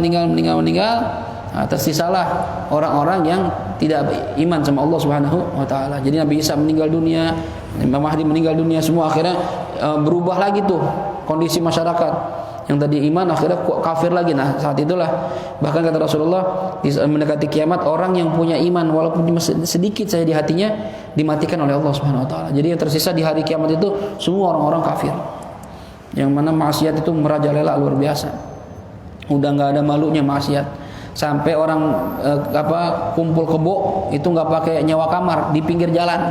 Nah, tersisalah orang-orang yang tidak iman sama Allah Subhanahu wa taala. Jadi Nabi Isa meninggal dunia, Imam Mahdi meninggal dunia, semua akhirnya berubah lagi tuh kondisi masyarakat. Yang tadi iman akhirnya kafir lagi. Nah, saat itulah bahkan kata Rasulullah, mendekati kiamat, orang yang punya iman walaupun sedikit saja di hatinya dimatikan oleh Allah Subhanahu wa taala. Jadi yang tersisa di hari kiamat itu semua orang-orang kafir, yang mana maksiat itu merajalela luar biasa. Udah nggak ada malunya maksiat. Sampai orang kumpul kebo itu nggak pakai nyewa kamar, di pinggir jalan,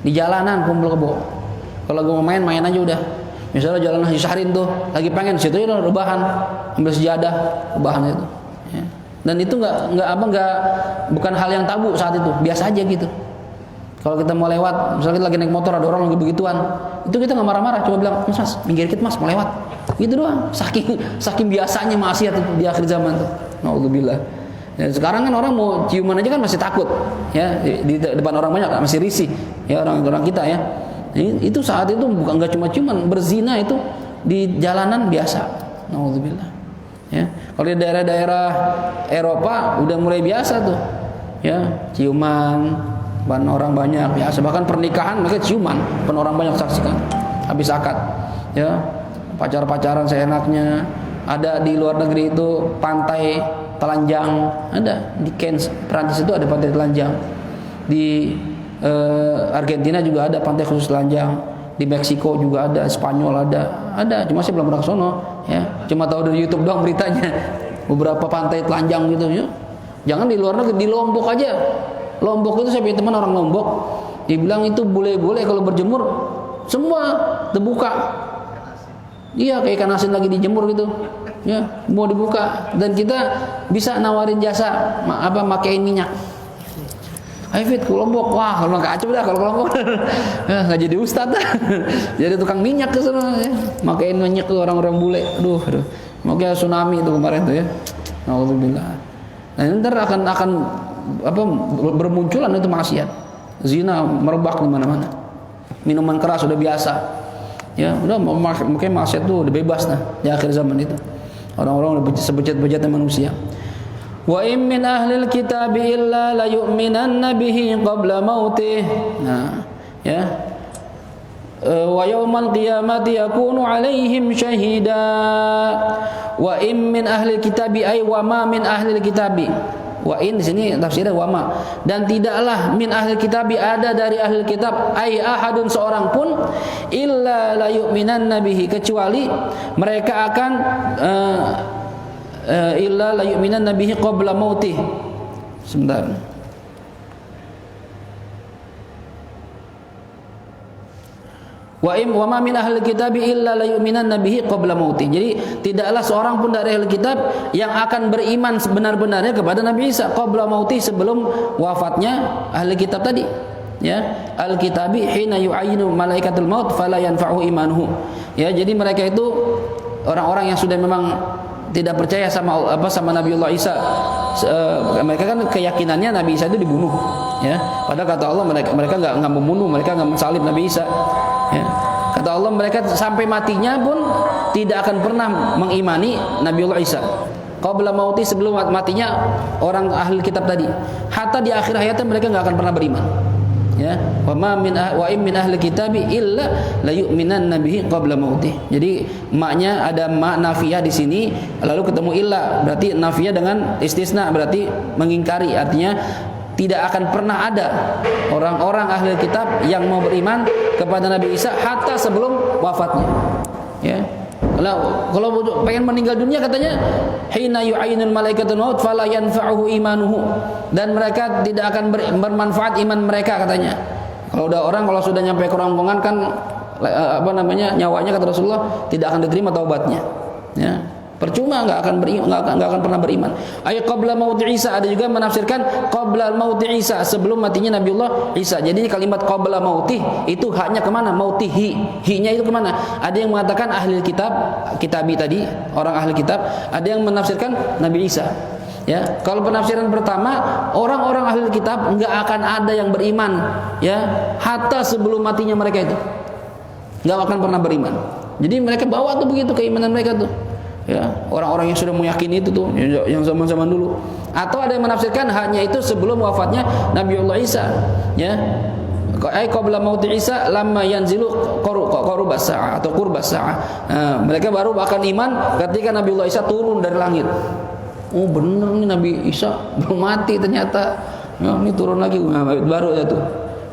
di jalanan kumpul kebo. Kalau gue mau main aja udah. Misalnya jalan Haji Syahrin tuh lagi pengen, situ udah rebahan, ambil sejadah, rebahan itu, ya. Dan itu bukan hal yang tabu saat itu, biasa aja gitu. Kalau kita mau lewat, misalnya kita lagi naik motor, ada orang lagi begituan, itu kita nggak marah-marah, cuma bilang, mas, minggir dikit mas, mau lewat, gitu doang. Saking biasanya maksiat itu di akhir zaman tuh. Naudzubillah. Dan sekarang kan orang mau ciuman aja kan masih takut, ya, di depan orang banyak masih risih, ya, orang kita, ya. Itu saat itu nggak cuma ciuman, berzina itu di jalanan biasa. Naudzubillah. Ya, kalau di daerah-daerah Eropa udah mulai biasa tuh, ya, ciuman, orang banyak biasa. Bahkan pernikahan mereka ciuman, orang banyak saksikan habis akad, ya, pacaran seenaknya. Ada di luar negeri itu pantai telanjang, ada di Cannes, Prancis itu ada pantai telanjang. Di Argentina juga ada pantai khusus telanjang. Di Meksiko juga ada, Spanyol ada. Cuma saya belum pernah ke sono, ya. Cuma tahu dari YouTube doang beritanya. Beberapa pantai telanjang gitu, ya. Jangan di luar negeri, di Lombok aja. Lombok itu saya punya teman orang Lombok, dibilang itu bule-bule kalau berjemur semua terbuka. Iya, kayak ikan asin lagi dijemur gitu. Ya, mau dibuka dan kita bisa nawarin jasa makein minyak. Ayo Fit ke Lombok, wah kalau nggak acep dah kalau ke Lombok, ya, nggak jadi ustad dah, jadi tukang minyak ke sana, ya. Makein minyak ke orang-orang bule, aduh, makanya tsunami itu kemarin tuh ya, alhamdulillah. Nah ini ntar akan bermunculan itu maksiat, zina merebak di mana-mana, minuman keras sudah biasa, ya udah makanya maksiat tuh udah bebas nah di akhir zaman itu, orang-orang udah sebejat-bejatnya manusia. Wa in min ahlil kitab illa la yu'minanna bihi qabla mautih. Nah, ya. Wa yaumal qiyamati yakunu 'alaihim syahida. Wa in min ahlil kitab ay wa ma min ahlil kitab. Wa in di sini tafsirnya wa ma. Dan tidaklah min ahlil kitab ada dari ahlil kitab ay ahadun seorang pun illa la yu'minanna bihi kecuali mereka akan illa la yu'minan nabihi qabla mautih. Sebentar. Wa ma min ahli kitab illa la yu'minan nabihi qabla mautih. Jadi tidaklah seorang pun dari ahli kitab yang akan beriman sebenar-benarnya kepada Nabi Isa qabla mautih, sebelum wafatnya ahli kitab tadi. Ya, al-kitabi hina yu'ayinu malaikatul maut fala yanfa'u imanuhu. Ya, jadi mereka itu orang-orang yang sudah memang tidak percaya sama Nabiullah Isa. Mereka kan keyakinannya Nabi Isa itu dibunuh, ya. Padahal kata Allah mereka nggak membunuh, mereka nggak mensalib Nabi Isa, ya. Kata Allah mereka sampai matinya pun tidak akan pernah mengimani Nabiullah Isa. Qabla mauti, sebelum matinya orang ahli kitab tadi. Hatta di akhir hayatnya mereka nggak akan pernah beriman. Ya, wa in min ahli kitabi illa la yu'minan nabihi qabla mautih. Jadi maknya ada mak nafiyah di sini, lalu ketemu illa, berarti nafiyah dengan istisna, berarti mengingkari, artinya tidak akan pernah ada orang-orang ahli kitab yang mau beriman kepada Nabi Isa hatta sebelum wafatnya. Ya. Kalau pengen meninggal dunia katanya hina yu'ainul malaikatul maut fala yanfa'uhu imanuhu, dan mereka tidak akan bermanfaat iman mereka katanya. Kalau udah orang kalau sudah nyampe kerongkongan kan nyawanya kata Rasulullah tidak akan diterima taubatnya. Ya. Percuma, nggak akan pernah beriman. Ayat qabla maut Isa, ada juga menafsirkan qabla maut Isa, sebelum matinya Nabiullah Isa. Jadi kalimat qabla mautih itu haknya kemana? Mautihi, hi-nya itu kemana? Ada yang mengatakan ahli kitab, kitabi tadi, orang ahli kitab. Ada yang menafsirkan Nabi Isa. Ya, kalau penafsiran pertama, orang-orang ahli kitab nggak akan ada yang beriman, ya, hatta sebelum matinya mereka itu, nggak akan pernah beriman. Jadi mereka bawa tuh begitu keimanan mereka tuh. Ya, orang-orang yang sudah meyakini itu tuh yang zaman-zaman dulu. Atau ada yang menafsirkan hanya itu sebelum wafatnya Nabiullah Isa, ya. Ai qabla mauti Isa lamma yanzilu qarubas sa'ah atau qurbas sa'ah. Mereka baru akan iman ketika Nabiullah Isa turun dari langit. Oh benar nih Nabi Isa belum mati ternyata. Ya, ini turun lagi baru ya tuh.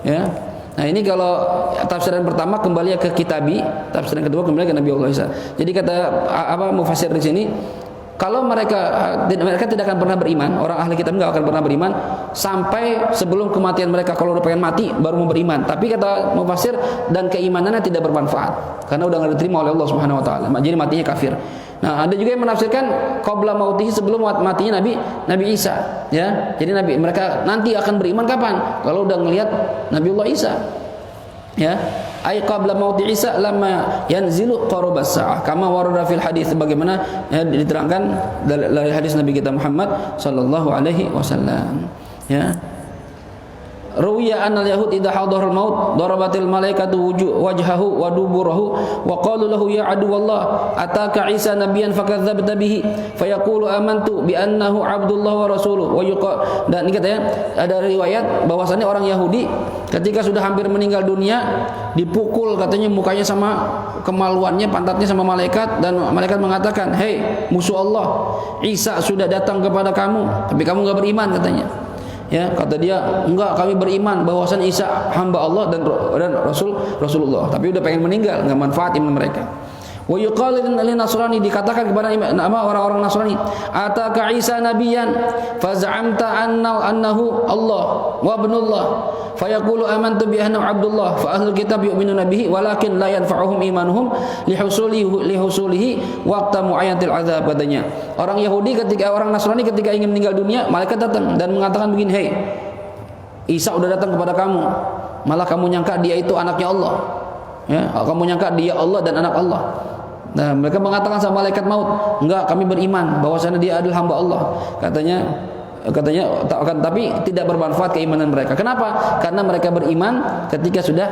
Ya. Nah ini kalau tafsiran pertama kembali ke kitabi, tafsiran kedua kembali ke Nabi Allah Isa. Jadi kata mufassir di sini, kalau mereka tidak akan pernah beriman, orang ahli kitab nggak akan pernah beriman sampai sebelum kematian mereka. Kalau udah pengen mati baru mau beriman. Tapi kata mufassir, dan keimanannya tidak bermanfaat karena udah nggak diterima oleh Allah Subhanahu Wa Taala. Jadi matinya kafir. Nah, ada juga yang menafsirkan qabla mautihi, sebelum matinya Nabi Isa, ya. Jadi mereka nanti akan beriman kapan? Kalau udah ngelihat Nabiullah Isa. Ya. Ai qabla mauti Isa lamma yanzilu qarubas sa'ah. Kama warada fil hadis, sebagaimana ya, diterangkan dari hadis Nabi kita Muhammad sallallahu alaihi wasallam. Ya. Ruwiya anna al-yahud idza hadara al-maut darabatil malaikatu wajhahu wa duburahu wa qalu lahu ya aduwallah ataka Isa nabiyyan fakadzdzabta bihi fayaqulu amantu bi annahu abdullah wa rasuluh wa dan ini katanya ada riwayat bahwasannya orang Yahudi ketika sudah hampir meninggal dunia dipukul katanya mukanya sama kemaluannya, pantatnya sama malaikat, dan malaikat mengatakan, "Hei musuh Allah, Isa sudah datang kepada kamu tapi kamu enggak beriman," katanya. Ya, kata dia, enggak, kami beriman bahwasan Isa hamba Allah dan Rasulullah, tapi udah pengen meninggal, enggak manfaat iman mereka. Wa yuqalu lin Nasrani, dikatakan kepada orang-orang Nasrani, ataka Isa nabiyan faz'amta annahu Allah wa ibnullah fayaqulu amantu bi annahu Abdullah fa ahlul kitab yu'minuna bihi walakin la yanfa'uhum imanuhum lihusulihi waqta mu'ayyatil azab. Katanya orang Yahudi orang Nasrani ketika ingin meninggal dunia, malaikat datang dan mengatakan begini, "Hei, Isa udah datang kepada kamu, malah kamu nyangka dia itu anaknya Allah." Ya, kamu nyangka dia Allah dan anak Allah. Nah, mereka mengatakan sama malaikat maut, enggak, kami beriman bahwasanya dia adalah hamba Allah. Katanya tapi tidak bermanfaat keimanan mereka. Kenapa? Karena mereka beriman ketika sudah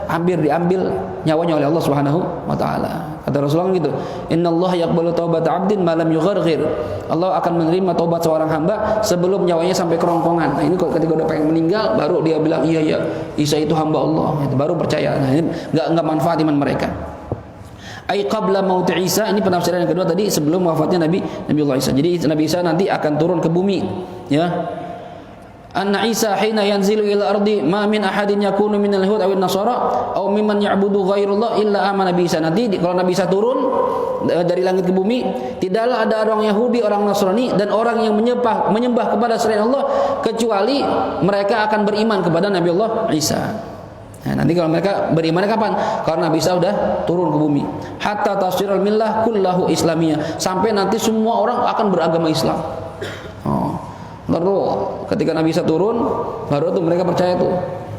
hampir diambil nyawanya oleh Allah Subhanahu wa taala. Kata Rasulullah gitu, "Innallaha yaqbalu taubata 'abdin ma lam yugharghir." Allah akan menerima taubat seorang hamba sebelum nyawanya sampai kerongkongan. Nah, ini ketika udah pengen meninggal baru dia bilang, "Iya, Isa itu hamba Allah." Itu baru percaya. Nah, ini enggak manfaat iman mereka. Ai qabla maut Isa, ini penafsiran yang kedua tadi, sebelum wafatnya Nabiullah Isa. Jadi Nabi Isa nanti akan turun ke bumi, ya. Anna Isa hina yanzilu ila ardi ma min ahadin yakunu minal yahud aw an-nasara aw mimman ya'budu ghairallah illa amana bi Isa. Nanti kalau Nabi Isa turun dari langit ke bumi, tidaklah ada orang Yahudi, orang Nasrani dan orang yang menyembah kepada selain Allah kecuali mereka akan beriman kepada Nabiullah Isa. Nah, nanti kalau mereka beriman kapan? Karena Nabi Isa sudah turun ke bumi. Hatta tasirul millah kullahu islamiyah. Sampai nanti semua orang akan beragama Islam. Lalu ketika Nabi Isa turun, baru tuh mereka percaya tuh.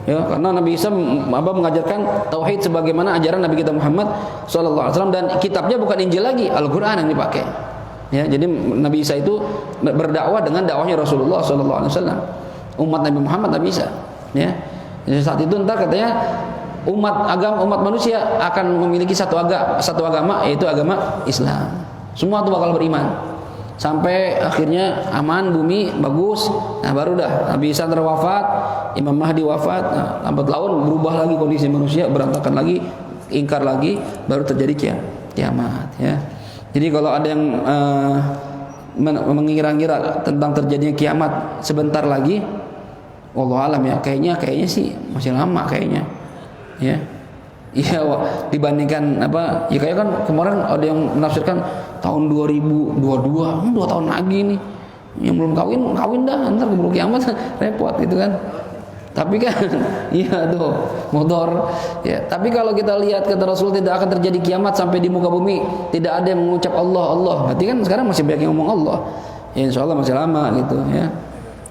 Ya, karena Nabi Isa mengajarkan tauhid sebagaimana ajaran Nabi kita Muhammad SAW, dan kitabnya bukan Injil lagi, Al-Qur'an yang dipakai. Ya, jadi Nabi Isa itu berdakwah dengan dakwahnya Rasulullah SAW. Umat Nabi Muhammad, Nabi Isa. Ya. Jadi saat itu ntar katanya umat manusia akan memiliki satu agama, yaitu agama Islam. Semua tuh bakal beriman sampai akhirnya aman, bumi bagus. Nah, baru dah Nabi Isa terwafat, Imam Mahdi wafat. Nah, lambat laun berubah lagi kondisi manusia, berantakan lagi, ingkar lagi, baru terjadi kiamat. Ya. Jadi kalau ada yang mengira-ngira tentang terjadinya kiamat sebentar lagi, wallahu alam ya, kayaknya sih masih lama kayaknya. Ya. Iya, dibandingkan apa? Ya kayak kan kemarin ada yang menafsirkan tahun 2022, 2 tahun lagi nih. Yang belum kawin dah, ntar keburu kiamat repot gitu kan. Tapi kan iya tuh motor ya. Tapi kalau kita lihat kata Rasul tidak akan terjadi kiamat sampai di muka bumi tidak ada yang mengucap Allah. Berarti kan sekarang masih banyak yang ngomong Allah. Ya insyaallah masih lama gitu ya.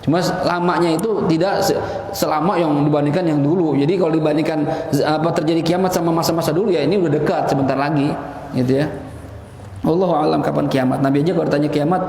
Cuma lamanya itu tidak selama yang dibandingkan yang dulu. Jadi kalau dibandingkan terjadi kiamat sama masa-masa dulu, ya ini udah dekat sebentar lagi, gitu ya. Wallahu a'lam kapan kiamat. Nabi aja kalau ditanya kiamat,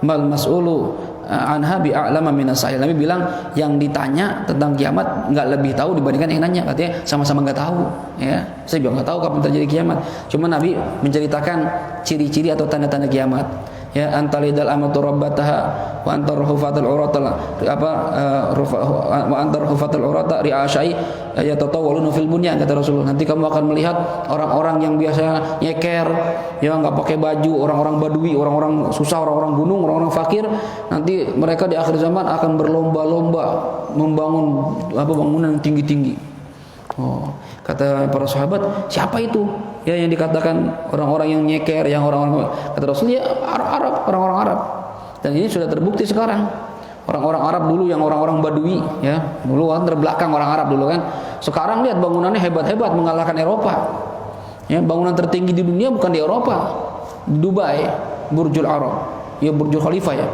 mal mas'ulu anha bi a'lama minas sa'il. Nabi bilang yang ditanya tentang kiamat enggak lebih tahu dibandingkan yang nanya. Katanya sama-sama enggak tahu, ya. Saya juga enggak tahu kapan terjadi kiamat. Cuma Nabi menceritakan ciri-ciri atau tanda-tanda kiamat. Ya, antalidal amatu rabbataha wa antar hufatul urata wa antar hufatul urata ri'ashai yatatawaluna fil bunyan, kata Rasulullah. Nanti kamu akan melihat orang-orang yang biasa nyeker, ya enggak pakai baju, orang-orang badui, orang-orang susah, orang-orang gunung, orang-orang fakir. Nanti mereka di akhir zaman akan berlomba-lomba membangun bangunan yang tinggi-tinggi. Oh, kata para sahabat, siapa itu? Ya, yang dikatakan orang-orang yang nyeker, yang orang-orang, kata Rasul, ya Arab, orang-orang Arab. Dan ini sudah terbukti sekarang. Orang-orang Arab dulu yang orang-orang Badui, ya, dulu kan terbelakang orang Arab dulu kan. Sekarang lihat bangunannya hebat-hebat mengalahkan Eropa. Ya, bangunan tertinggi di dunia bukan di Eropa, di Dubai, Burjul Arab, ya Burjul Khalifah ya,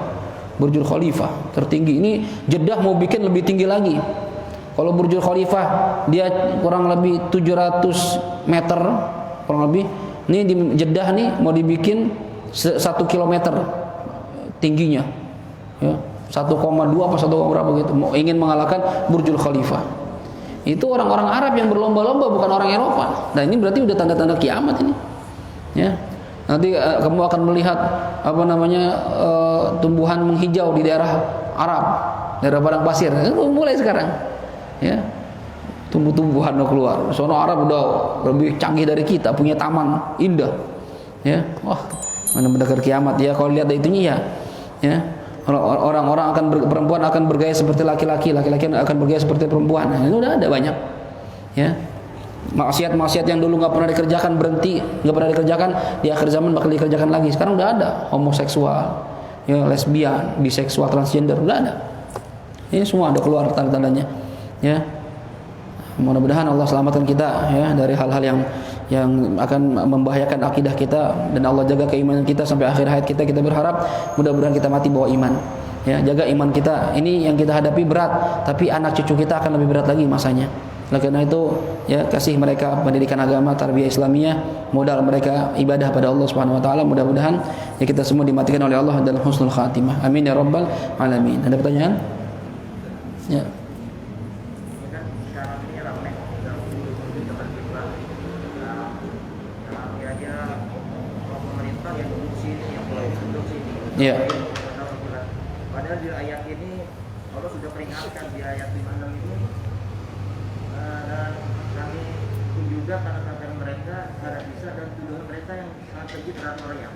Burjul Khalifah tertinggi. Ini Jeddah mau bikin lebih tinggi lagi. Kalau Burjul Khalifah dia kurang lebih 700 meter kurang lebih. Ini di Jeddah nih mau dibikin 1 kilometer tingginya. Ya, 1,2 apa 1, berapa gitu. Mau ingin mengalahkan Burjul Khalifah. Itu orang-orang Arab yang berlomba-lomba, bukan orang Eropa. Dan ini berarti udah tanda-tanda kiamat ini. Ya. Nanti kamu akan melihat tumbuhan menghijau di daerah Arab, daerah padang pasir. Mulai sekarang. Ya, tumbuh-tumbuhan udah keluar. Sono Arab udah lebih canggih dari kita, punya taman indah. Ya, wah, mana mendekat kiamat ya. Kalau lihat itunya ya, orang-orang perempuan akan bergaya seperti laki-laki, laki-laki akan bergaya seperti perempuan. Nah, itu udah ada banyak. Ya, Maksiat-maksiat yang dulu nggak pernah dikerjakan berhenti, nggak pernah dikerjakan, di akhir zaman bakal dikerjakan lagi. Sekarang udah ada homoseksual, ya, lesbian, biseksual, transgender, udah ada. Ini semua ada keluar tanda-tandanya. Ya, mudah-mudahan Allah selamatkan kita ya dari hal-hal yang akan membahayakan akidah kita, dan Allah jaga keimanan kita sampai akhir hayat kita. Kita berharap mudah-mudahan kita mati bawa iman. Ya, jaga iman kita. Ini yang kita hadapi berat, tapi anak cucu kita akan lebih berat lagi masanya. Oleh karena itu, ya, kasih mereka pendidikan agama, tarbiyah Islamiyah, modal mereka ibadah pada Allah Subhanahu wa taala. Mudah-mudahan ya kita semua dimatikan oleh Allah dalam husnul khatimah. Amin ya rabbal alamin. Ada pertanyaan? Ya. Ya. Padahal di ayat ini Allah sudah peringatkan di ayat 56 ini, dan kami pun juga kata-kata mereka tidak bisa dan tuduhan mereka yang sangat keji terhadap Maryam.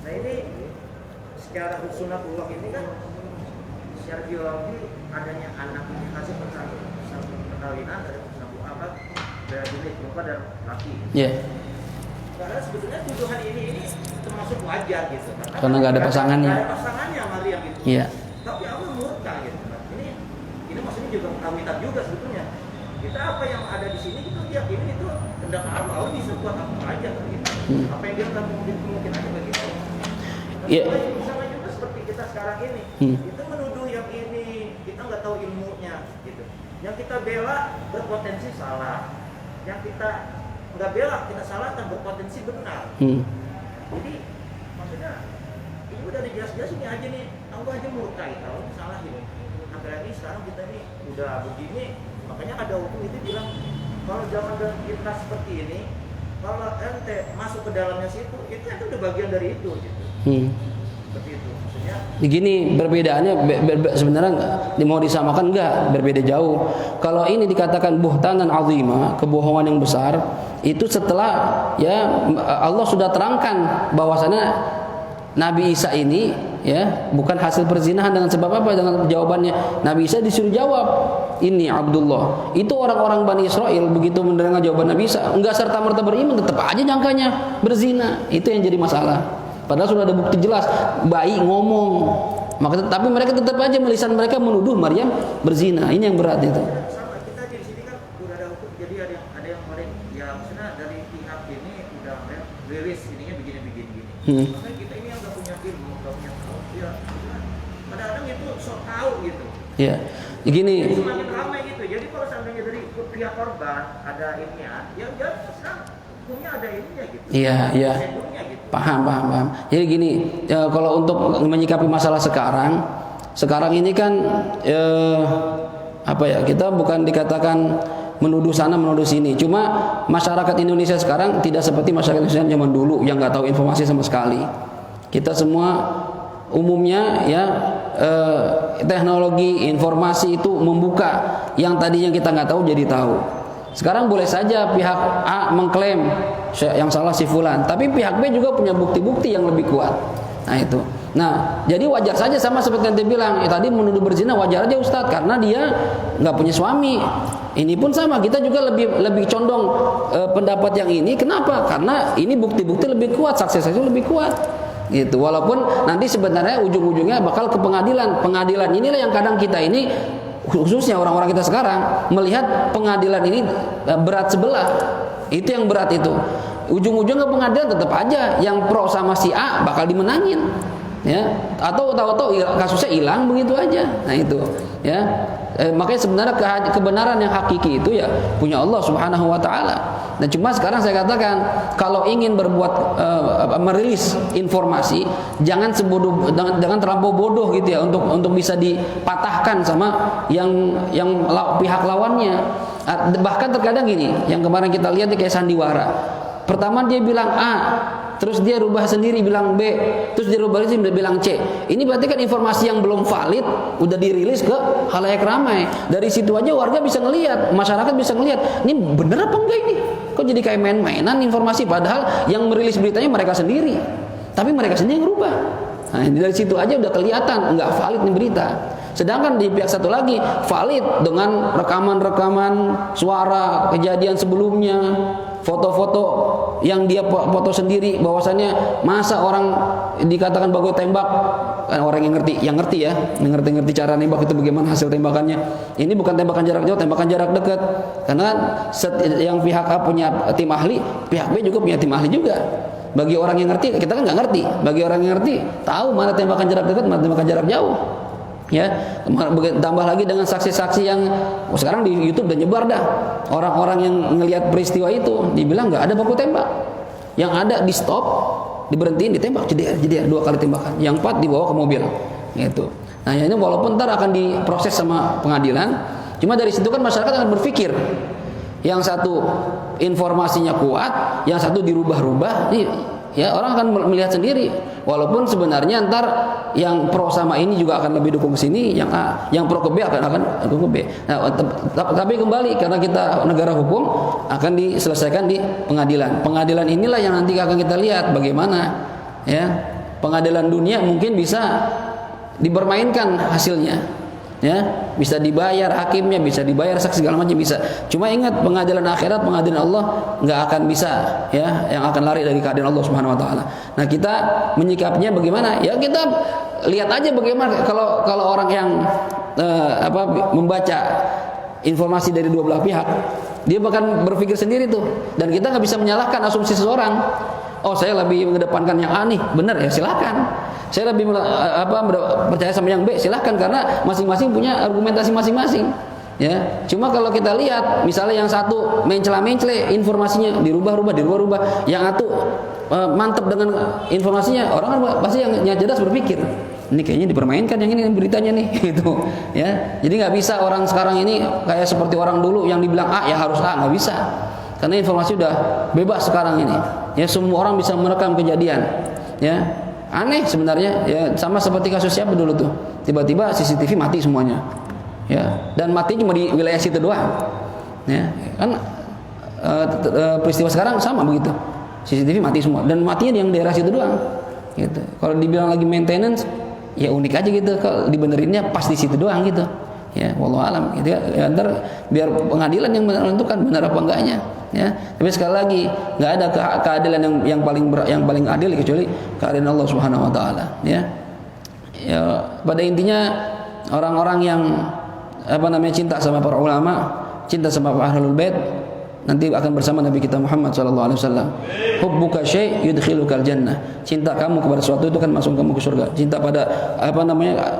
Nah ini secara sunatullah ini kan secara biologi adanya anak ini hasil perkawinan dari Nabi Muhammad dari jenis perempuan dan laki. Ya. Karena sebetulnya tuduhan ini termasuk wajar gitu. Karena nggak ada pasangannya. Nggak ada pasangannya Maryam gitu. Iya. Tapi Allah murka gitu. Ini maksudnya juga ketawitan juga sebetulnya. Kita apa yang ada di sini kita lihat ini itu kehendak Allah bisa buat apa aja gitu. Apa yang dia mungkin aja begitu. Iya. Sama juga seperti kita sekarang ini. Kita menuduh yang ini kita nggak tahu ilmunya gitu. Yang kita bela berpotensi salah. Yang kita nggak bela kita salahkan berpotensi benar. Jadi maksudnya ini udah dijelas-jelas ini aja nih, Allah aja murkai kalau salah ini. Apalagi sekarang kita ini udah begini, makanya ada hukum itu bilang kalau zaman kita seperti ini, kalau ente masuk ke dalamnya situ, itu udah bagian dari itu gitu. Seperti itu maksudnya. Begini perbedaannya sebenarnya mau disamakan enggak, berbeda jauh. Kalau ini dikatakan buhtanan azimah, kebohongan yang besar, itu setelah ya Allah sudah terangkan bahwasanya Nabi Isa ini ya bukan hasil perzinahan dengan sebab apa, dengan jawabannya Nabi Isa disuruh jawab ini Abdullah. Itu orang-orang Bani Israel begitu mendengar jawaban Nabi Isa enggak serta-merta beriman, tetap aja nyangkanya berzina. Itu yang jadi masalah. Padahal sudah ada bukti jelas, bayi ngomong. Maka tapi mereka tetap aja lisan mereka menuduh Maryam berzina. Ini yang berat itu. Sama kita di sini kan udah ada hukum, jadi ada yang kemarin ya maksudnya dari pihak ini udah rilis ininya begini. Makanya kita ini yang nggak punya ilmu, nggak punya tahu, ya kadang-kadang itu sok tahu gitu. Ya, begini. Jadi semakin ramai gitu. Jadi kalau seandainya dari pihak korban ada ininya, ya udah sekarang hukumnya ada ininya gitu. Iya. Gitu. Paham. Jadi gini, ya, kalau untuk menyikapi masalah sekarang ini kan apa ya, kita bukan dikatakan menuduh sana menuduh sini. Cuma masyarakat Indonesia sekarang tidak seperti masyarakat Indonesia zaman dulu yang nggak tahu informasi sama sekali. Kita semua umumnya ya teknologi informasi itu membuka yang tadinya kita nggak tahu jadi tahu. Sekarang boleh saja pihak A mengklaim yang salah si fulan, tapi pihak B juga punya bukti-bukti yang lebih kuat. Nah itu. Nah, jadi wajar saja sama seperti yang dia bilang, tadi menuduh berzina wajar aja Ustadz karena dia nggak punya suami. Ini pun sama, kita juga lebih condong pendapat yang ini. Kenapa? Karena ini bukti-bukti lebih kuat, saksi-saksi lebih kuat. Gitu. Walaupun nanti sebenarnya ujung-ujungnya bakal ke pengadilan. Pengadilan inilah yang kadang kita ini, khususnya orang-orang kita sekarang, melihat pengadilan ini berat sebelah. Itu yang berat itu. Ujung-ujung ke pengadilan tetap aja yang pro sama si A bakal dimenangin. Ya, atau tahu-tahu kasusnya hilang begitu aja. Nah itu, ya. Makanya sebenarnya kebenaran yang hakiki itu ya punya Allah Subhanahu wa taala. Dan cuma sekarang saya katakan kalau ingin berbuat merilis informasi jangan terlampau bodoh gitu ya untuk bisa dipatahkan sama yang pihak lawannya. Bahkan terkadang gini, yang kemarin kita lihat kayak sandiwara. Pertama dia bilang A, terus dia rubah sendiri bilang B, terus dia rubah sendiri bilang C. Ini berarti kan informasi yang belum valid udah dirilis ke khalayak ramai. Dari situ aja warga bisa ngelihat, masyarakat bisa ngelihat, ini bener apa enggak ini? Kok jadi kayak main-mainan informasi, padahal yang merilis beritanya mereka sendiri. Tapi mereka sendiri yang ngerubah. Nah, dari situ aja udah kelihatan enggak valid nih berita. Sedangkan di pihak satu lagi valid dengan rekaman-rekaman suara kejadian sebelumnya, foto-foto yang dia foto sendiri, bahwasannya masa orang dikatakan bagus tembak, kan orang yang ngerti ya, ngerti cara nembak itu bagaimana hasil tembakannya. Ini bukan tembakan jarak jauh, tembakan jarak dekat. Karena yang pihak A punya tim ahli, pihak B juga punya tim ahli juga. Bagi orang yang ngerti, kita kan nggak ngerti. Bagi orang yang ngerti, tahu mana tembakan jarak dekat, mana tembakan jarak jauh. Ya, tambah lagi dengan saksi-saksi yang sekarang di YouTube udah nyebar dah. Orang-orang yang ngelihat peristiwa itu dibilang nggak ada baku tembak. Yang ada di stop, diberhentiin, ditembak, jadi 2 kali tembakan. Yang 4 dibawa ke mobil. Gitu. Nah, ini walaupun ntar akan diproses sama pengadilan, cuma dari situ kan masyarakat akan berpikir. Yang satu informasinya kuat, yang satu dirubah-rubah, ya orang akan melihat sendiri. Walaupun sebenarnya ntar yang pro sama ini juga akan lebih dukung ke sini, yang A, yang pro ke B akan dukung ke B. Nah, tapi kembali karena kita negara hukum akan diselesaikan di pengadilan. Pengadilan inilah yang nanti akan kita lihat bagaimana ya. Pengadilan dunia mungkin bisa dipermainkan hasilnya. Ya, bisa dibayar hakimnya, bisa dibayar saksi segala macam bisa. Cuma ingat pengadilan akhirat, pengadilan Allah nggak akan bisa ya, yang akan lari dari keadaan Allah Subhanahu wa taala. Nah, kita menyikapinya bagaimana? Ya kita lihat aja bagaimana kalau orang yang membaca informasi dari dua belah pihak, dia bahkan berpikir sendiri tuh. Dan kita nggak bisa menyalahkan asumsi seseorang. Oh, saya lebih mengedepankan yang A nih, benar ya, silakan. Saya lebih percaya sama yang B, silakan, karena masing-masing punya argumentasi masing-masing. Ya, cuma kalau kita lihat, misalnya yang satu mencela-mencele informasinya, dirubah-rubah, yang satu mantap dengan informasinya, orang kan pasti yang cerdas berpikir, ini kayaknya dipermainkan yang ini beritanya nih, gitu. Ya, jadi nggak bisa orang sekarang ini kayak seperti orang dulu yang dibilang A ya harus A, nggak bisa. Karena informasi udah bebas sekarang ini. Ya, semua orang bisa merekam kejadian. Ya, aneh sebenarnya. Ya, sama seperti kasus siapa dulu tuh. Tiba-tiba CCTV mati semuanya. Ya, dan mati cuma di wilayah situ doang. Ya, kan peristiwa sekarang sama begitu. CCTV mati semua dan matinya yang daerah situ doang. Gitu. Kalau dibilang lagi maintenance, ya unik aja gitu. Kalau dibenerinnya pas di situ doang gitu. Ya, wallahu alam gitu ya. Ntar biar pengadilan yang menentukan benar apa enggaknya. Ya, tapi sekali lagi nggak ada keadilan yang paling adil kecuali keadilan Allah Subhanahu wa taala, ya. Ya, pada intinya orang-orang yang cinta sama para ulama, cinta sama ahlul bait, nanti akan bersama Nabi kita Muhammad sallallahu alaihi wasallam. Hubbuka syai' yudkhilukal jannah. Cinta kamu kepada sesuatu itu kan masuk kamu ke surga. Cinta pada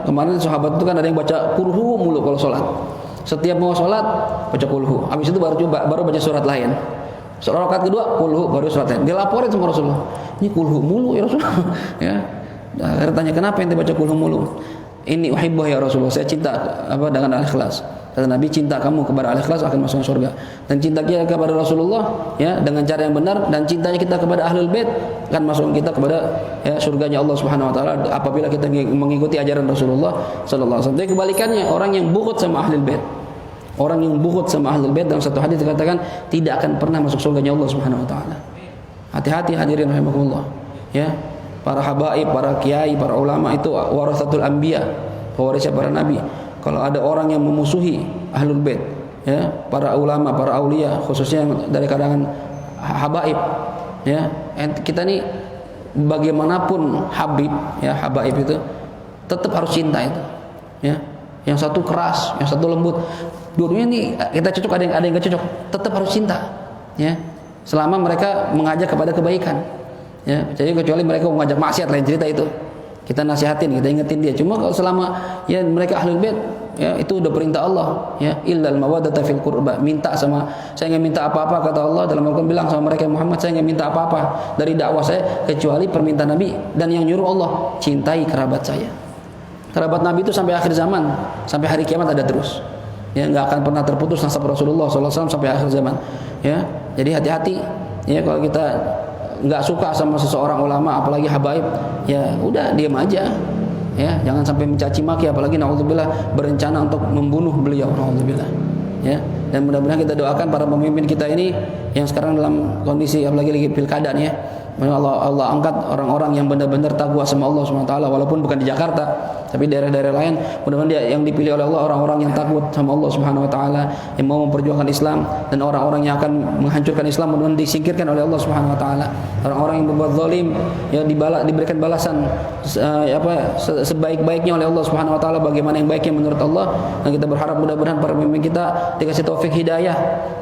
kemarin sahabat itu kan ada yang baca kulhu mulu kalau sholat. Setiap mau sholat baca kulhu, habis itu baru baca surat lain. Surat rakaat kedua kulhu, baru surat lain. Dilaporin sama Rasulullah, ini kulhu mulu ya Rasulullah. Ya, akhirnya tanya kenapa ente baca kulhu mulu? Ini uhibbuh ya Rasulullah, saya cinta dengan al-ikhlas. Kata Nabi, cinta kamu kepada al-ikhlas akan masuk surga. Dan cinta kita kepada Rasulullah ya dengan cara yang benar, dan cintanya kita kepada ahlul bait akan masuk kita kepada surganya Allah Subhanahu wa taala apabila kita mengikuti ajaran Rasulullah sallallahu alaihi wasallam. Tapi kebalikannya, orang yang bughd sama ahlul bait, orang yang bughd sama ahlul bait dalam satu hadis dikatakan tidak akan pernah masuk surganya Allah Subhanahu wa taala. Hati-hati hadirin rahimakumullah. Ya, para habaib, para kiai, para ulama itu warasatul anbiya, pewarisnya para nabi. Kalau ada orang yang memusuhi ahlul bait, ya, para ulama, para aulia, khususnya dari kalangan habaib, ya, kita nih bagaimanapun habib, ya, habaib itu tetap harus cinta itu, ya. Yang satu keras, yang satu lembut. Dua-duanya nih kita cocok, ada yang gak cocok, tetap harus cinta, ya. Selama mereka mengajak kepada kebaikan, ya. Jadi kecuali mereka mengajak maksiat, lain cerita itu. Kita nasihatin, kita ingetin dia. Cuma kalau selama ya mereka ahlul bait, ya itu udah perintah Allah, ya, illal mawaddata fil qurba. Minta sama, saya enggak minta apa-apa kata Allah dalam Al-Qur'an, bilang sama mereka, Muhammad, saya enggak minta apa-apa dari dakwah saya kecuali permintaan Nabi, dan yang nyuruh Allah, cintai kerabat saya. Kerabat Nabi itu sampai akhir zaman, sampai hari kiamat ada terus. Ya, enggak akan pernah terputus nasab Rasulullah sallallahu alaihi wasallam sampai akhir zaman. Ya. Jadi hati-hati ya kalau kita nggak suka sama seseorang ulama, apalagi habaib, ya udah diam aja, ya, jangan sampai mencaci maki, apalagi naudzubillah berencana untuk membunuh beliau, naudzubillah, ya. Dan mudah-mudahan kita doakan para pemimpin kita ini yang sekarang dalam kondisi apalagi lagi pilkada nih, ya, Allah angkat orang-orang yang benar-benar takwa sama Allah SWT, walaupun bukan di Jakarta, Tapi daerah-daerah lain mudah-mudahan yang dipilih oleh Allah orang-orang yang takut sama Allah Subhanahu wa taala, yang mau memperjuangkan Islam, dan orang-orang yang akan menghancurkan Islam mudah-mudahan disingkirkan oleh Allah Subhanahu wa taala. Orang-orang yang berbuat zalim yang diberikan balasan sebaik-baiknya oleh Allah Subhanahu wa taala, bagaimana yang baiknya menurut Allah. Dan kita berharap mudah-mudahan para pemimpin kita dikasih taufik hidayah,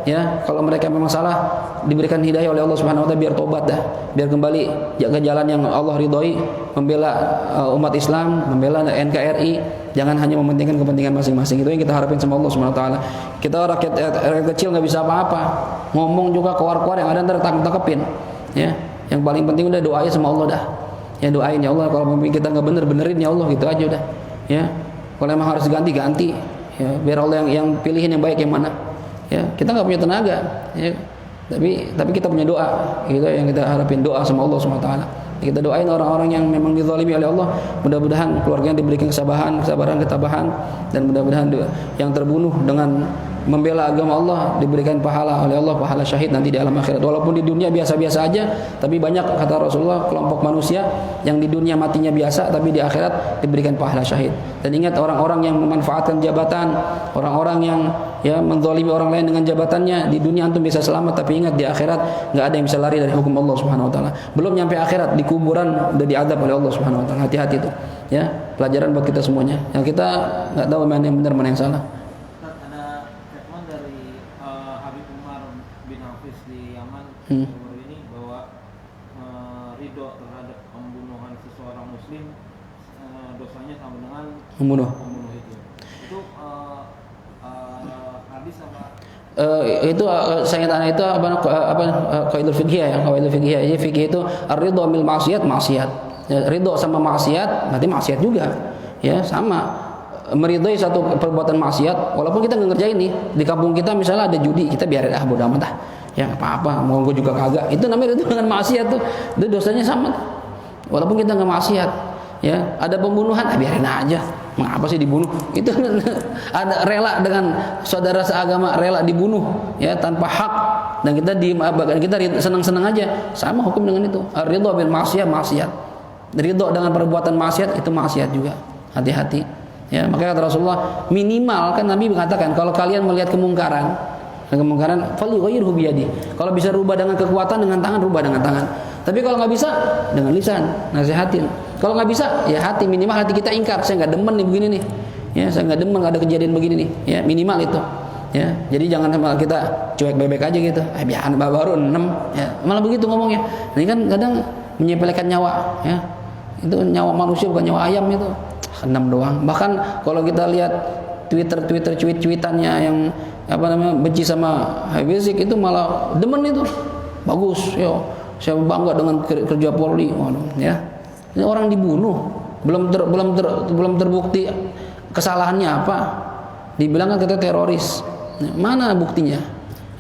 ya. Kalau mereka memang salah, diberikan hidayah oleh Allah Subhanahu wa taala biar tobat dah, biar kembali ke jalan yang Allah ridhoi, membela umat Islam, membela NKRI, jangan hanya mementingkan kepentingan masing-masing. Itu yang kita harapin sama Allah Subhanahu wa taala. Kita rakyat kecil nggak bisa apa-apa, ngomong juga keluar-keluar yang ada ntar tangkepin, ya. Yang paling penting udah doain sama Allah dah, ya. Doain, ya Allah kalau pemimpin kita nggak bener, benerin ya Allah, gitu aja udah, ya. Kalau emang harus ganti, ya, biar Allah yang pilihin yang baik yang mana, ya. Kita nggak punya tenaga, ya. Tapi kita punya doa, gitu yang kita harapin, doa sama Allah Subhanahu wa taala. Kita doain orang-orang yang memang dizalimi oleh Allah, mudah-mudahan keluarganya diberikan kesabaran, ketabahan, dan mudah-mudahan yang terbunuh dengan membela agama Allah diberikan pahala oleh Allah, pahala syahid nanti di alam akhirat. Walaupun di dunia biasa-biasa aja, tapi banyak kata Rasulullah kelompok manusia yang di dunia matinya biasa, tapi di akhirat diberikan pahala syahid. Dan ingat, orang-orang yang memanfaatkan jabatan, orang-orang yang menzalimi orang lain dengan jabatannya, di dunia antum bisa selamat, tapi ingat di akhirat nggak ada yang bisa lari dari hukum Allah Subhanahu wa taala. Belum nyampe akhirat, di kuburan udah diadab oleh Allah Subhanahu wa taala. Hati-hati itu, ya. Pelajaran buat kita semuanya. Yang kita nggak tahu mana yang benar, mana yang salah. Ada statement dari Habib Umar bin Hafiz di Yaman baru ini bahwa ridho terhadap pembunuhan seseorang muslim dosanya sama dengan Membunuh itu. Itu hadis apa? Itu saya ingat anak itu qaidul fikih, ya, qaidul fikih. Jadi fikih itu ar-ridho bil maksiat, maksiat. Ya, ridho sama maksiat berarti maksiat juga. Ya, sama. Meridhoi satu perbuatan maksiat walaupun kita nggak ngerjain nih. Di kampung kita misalnya ada judi, kita biarin bodo amat dah. Ya nggak apa-apa, mau gue juga kagak. Itu namanya itu dengan maksiat tuh. Itu dosanya sama. Walaupun kita nggak maksiat. Ya, ada pembunuhan, biarin aja. Mengapa sih dibunuh? Itu ada rela dengan saudara seagama, rela dibunuh, ya, tanpa hak, dan kita senang-senang aja. Sama hukum dengan itu. Ridho bil maksiat, maksiat. Ridho dengan perbuatan maksiat itu maksiat juga. Hati-hati. Ya, makanya kata Rasulullah, minimal kan Nabi mengatakan kalau kalian melihat kemungkaran, falyughayyirhu biyadi. Kalau bisa rubah dengan kekuatan, dengan tangan, rubah dengan tangan. Tapi kalau nggak bisa, dengan lisan, nasihatin. Kalau nggak bisa, ya hati, minimal hati kita ingkar. Saya nggak demen nih begini nih. Ya, saya nggak demen ada kejadian begini nih. Ya, minimal itu. Ya, jadi jangan sama kita cuek bebek aja gitu. Biar baru 6. Ya, malah begitu ngomongnya. Ini kan kadang menyepelekan nyawa. Ya, itu nyawa manusia bukan nyawa ayam itu. 6 doang. Bahkan kalau kita lihat tweetannya yang benci sama Habib Rizik itu malah demen itu. Bagus, yo. Saya bangga dengan kerja Polri, ya. Ini orang dibunuh, belum terbukti kesalahannya apa. Dibilang kan kita teroris. Mana buktinya?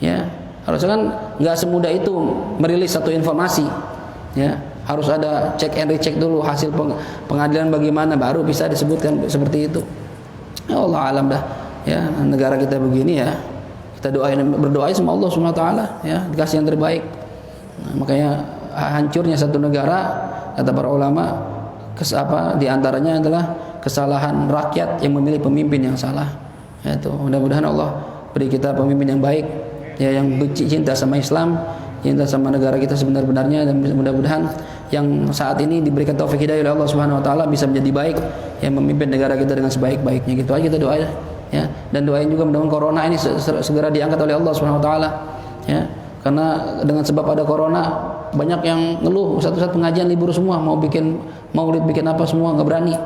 Ya, harusnya kan nggak semudah itu merilis satu informasi. Ya, harus ada check and recheck dulu hasil pengadilan bagaimana baru bisa disebutkan seperti itu. Ya Allah alam dah. Ya, negara kita begini ya. Kita berdoa sama Allah Subhanahu wa taala, ya, dikasih yang terbaik. Nah, makanya hancurnya satu negara kata para ulama di antaranya adalah kesalahan rakyat yang memilih pemimpin yang salah. Ya, itu mudah-mudahan Allah beri kita pemimpin yang baik, ya, yang cinta sama Islam, cinta sama negara kita sebenar-benarnya, dan mudah-mudahan yang saat ini diberikan taufik hidayah oleh Allah Subhanahu wa taala bisa menjadi baik, yang memimpin negara kita dengan sebaik-baiknya. Gitu aja kita doa, ya. Dan doain juga mudah-mudahan corona ini segera diangkat oleh Allah Subhanahu wa taala, ya. Karena dengan sebab ada corona banyak yang ngeluh, Ustaz pengajian libur semua, mau bikin maulid, bikin apa semua nggak berani.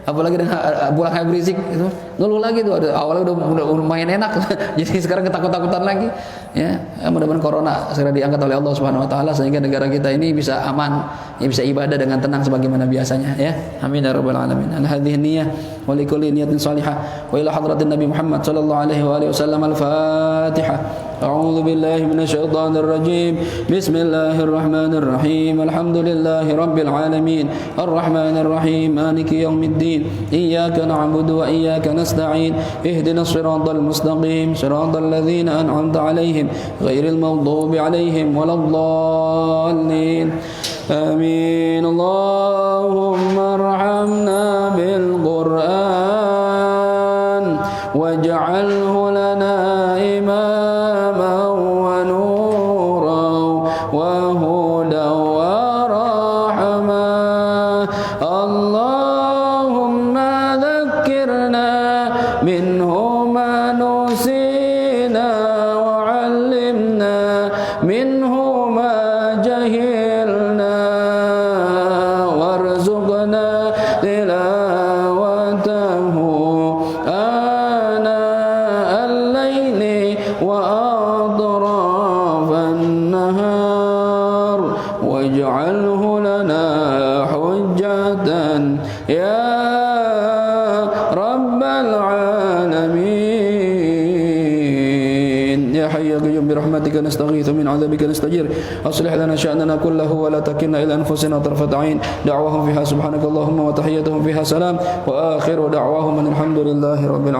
Apalagi dengan bulan Habib Rizik itu ngeluh lagi tuh. Awalnya udah lumayan enak, jadi sekarang ketakut-takutan lagi. Ya, mudah-mudahan corona segera diangkat oleh Allah Subhanahu wa taala sehingga negara kita ini bisa aman, ya, bisa ibadah dengan tenang sebagaimana biasanya, ya. Amin ya rabbal alamin. Ala hadhihi niyyah wa li kulli niyatin salihah wa ila hadratin Nabi Muhammad sallallahu alaihi wa alihi wasallam. Al-Fatihah. A'udzu billahi minasyaitonir rajim. Bismillahirrahmanirrahim. Alhamdulillahi rabbil alamin. Arrahmanir rahim. Maliki yaumiddin. Iyyaka na'budu wa iyyaka nasta'in. Ihdinas siratal mustaqim. Siratal ladzina an'amta 'alaihim ghairil maghdubi 'alaihim waladdallin. Amin. Allahumma arhamna وأطراف النهار واجعله لنا حجة يا رب العالمين يا حي يا قيوم برحمتك نستغيث من عذابك نستجير أصلح لنا شأننا كله ولا تكلنا إلى أنفسنا طرفة عين دعواهم فيها سبحانك اللهم وتحيتهم فيها سلام وآخر دعواهم أن الحمد لله رب العالمين.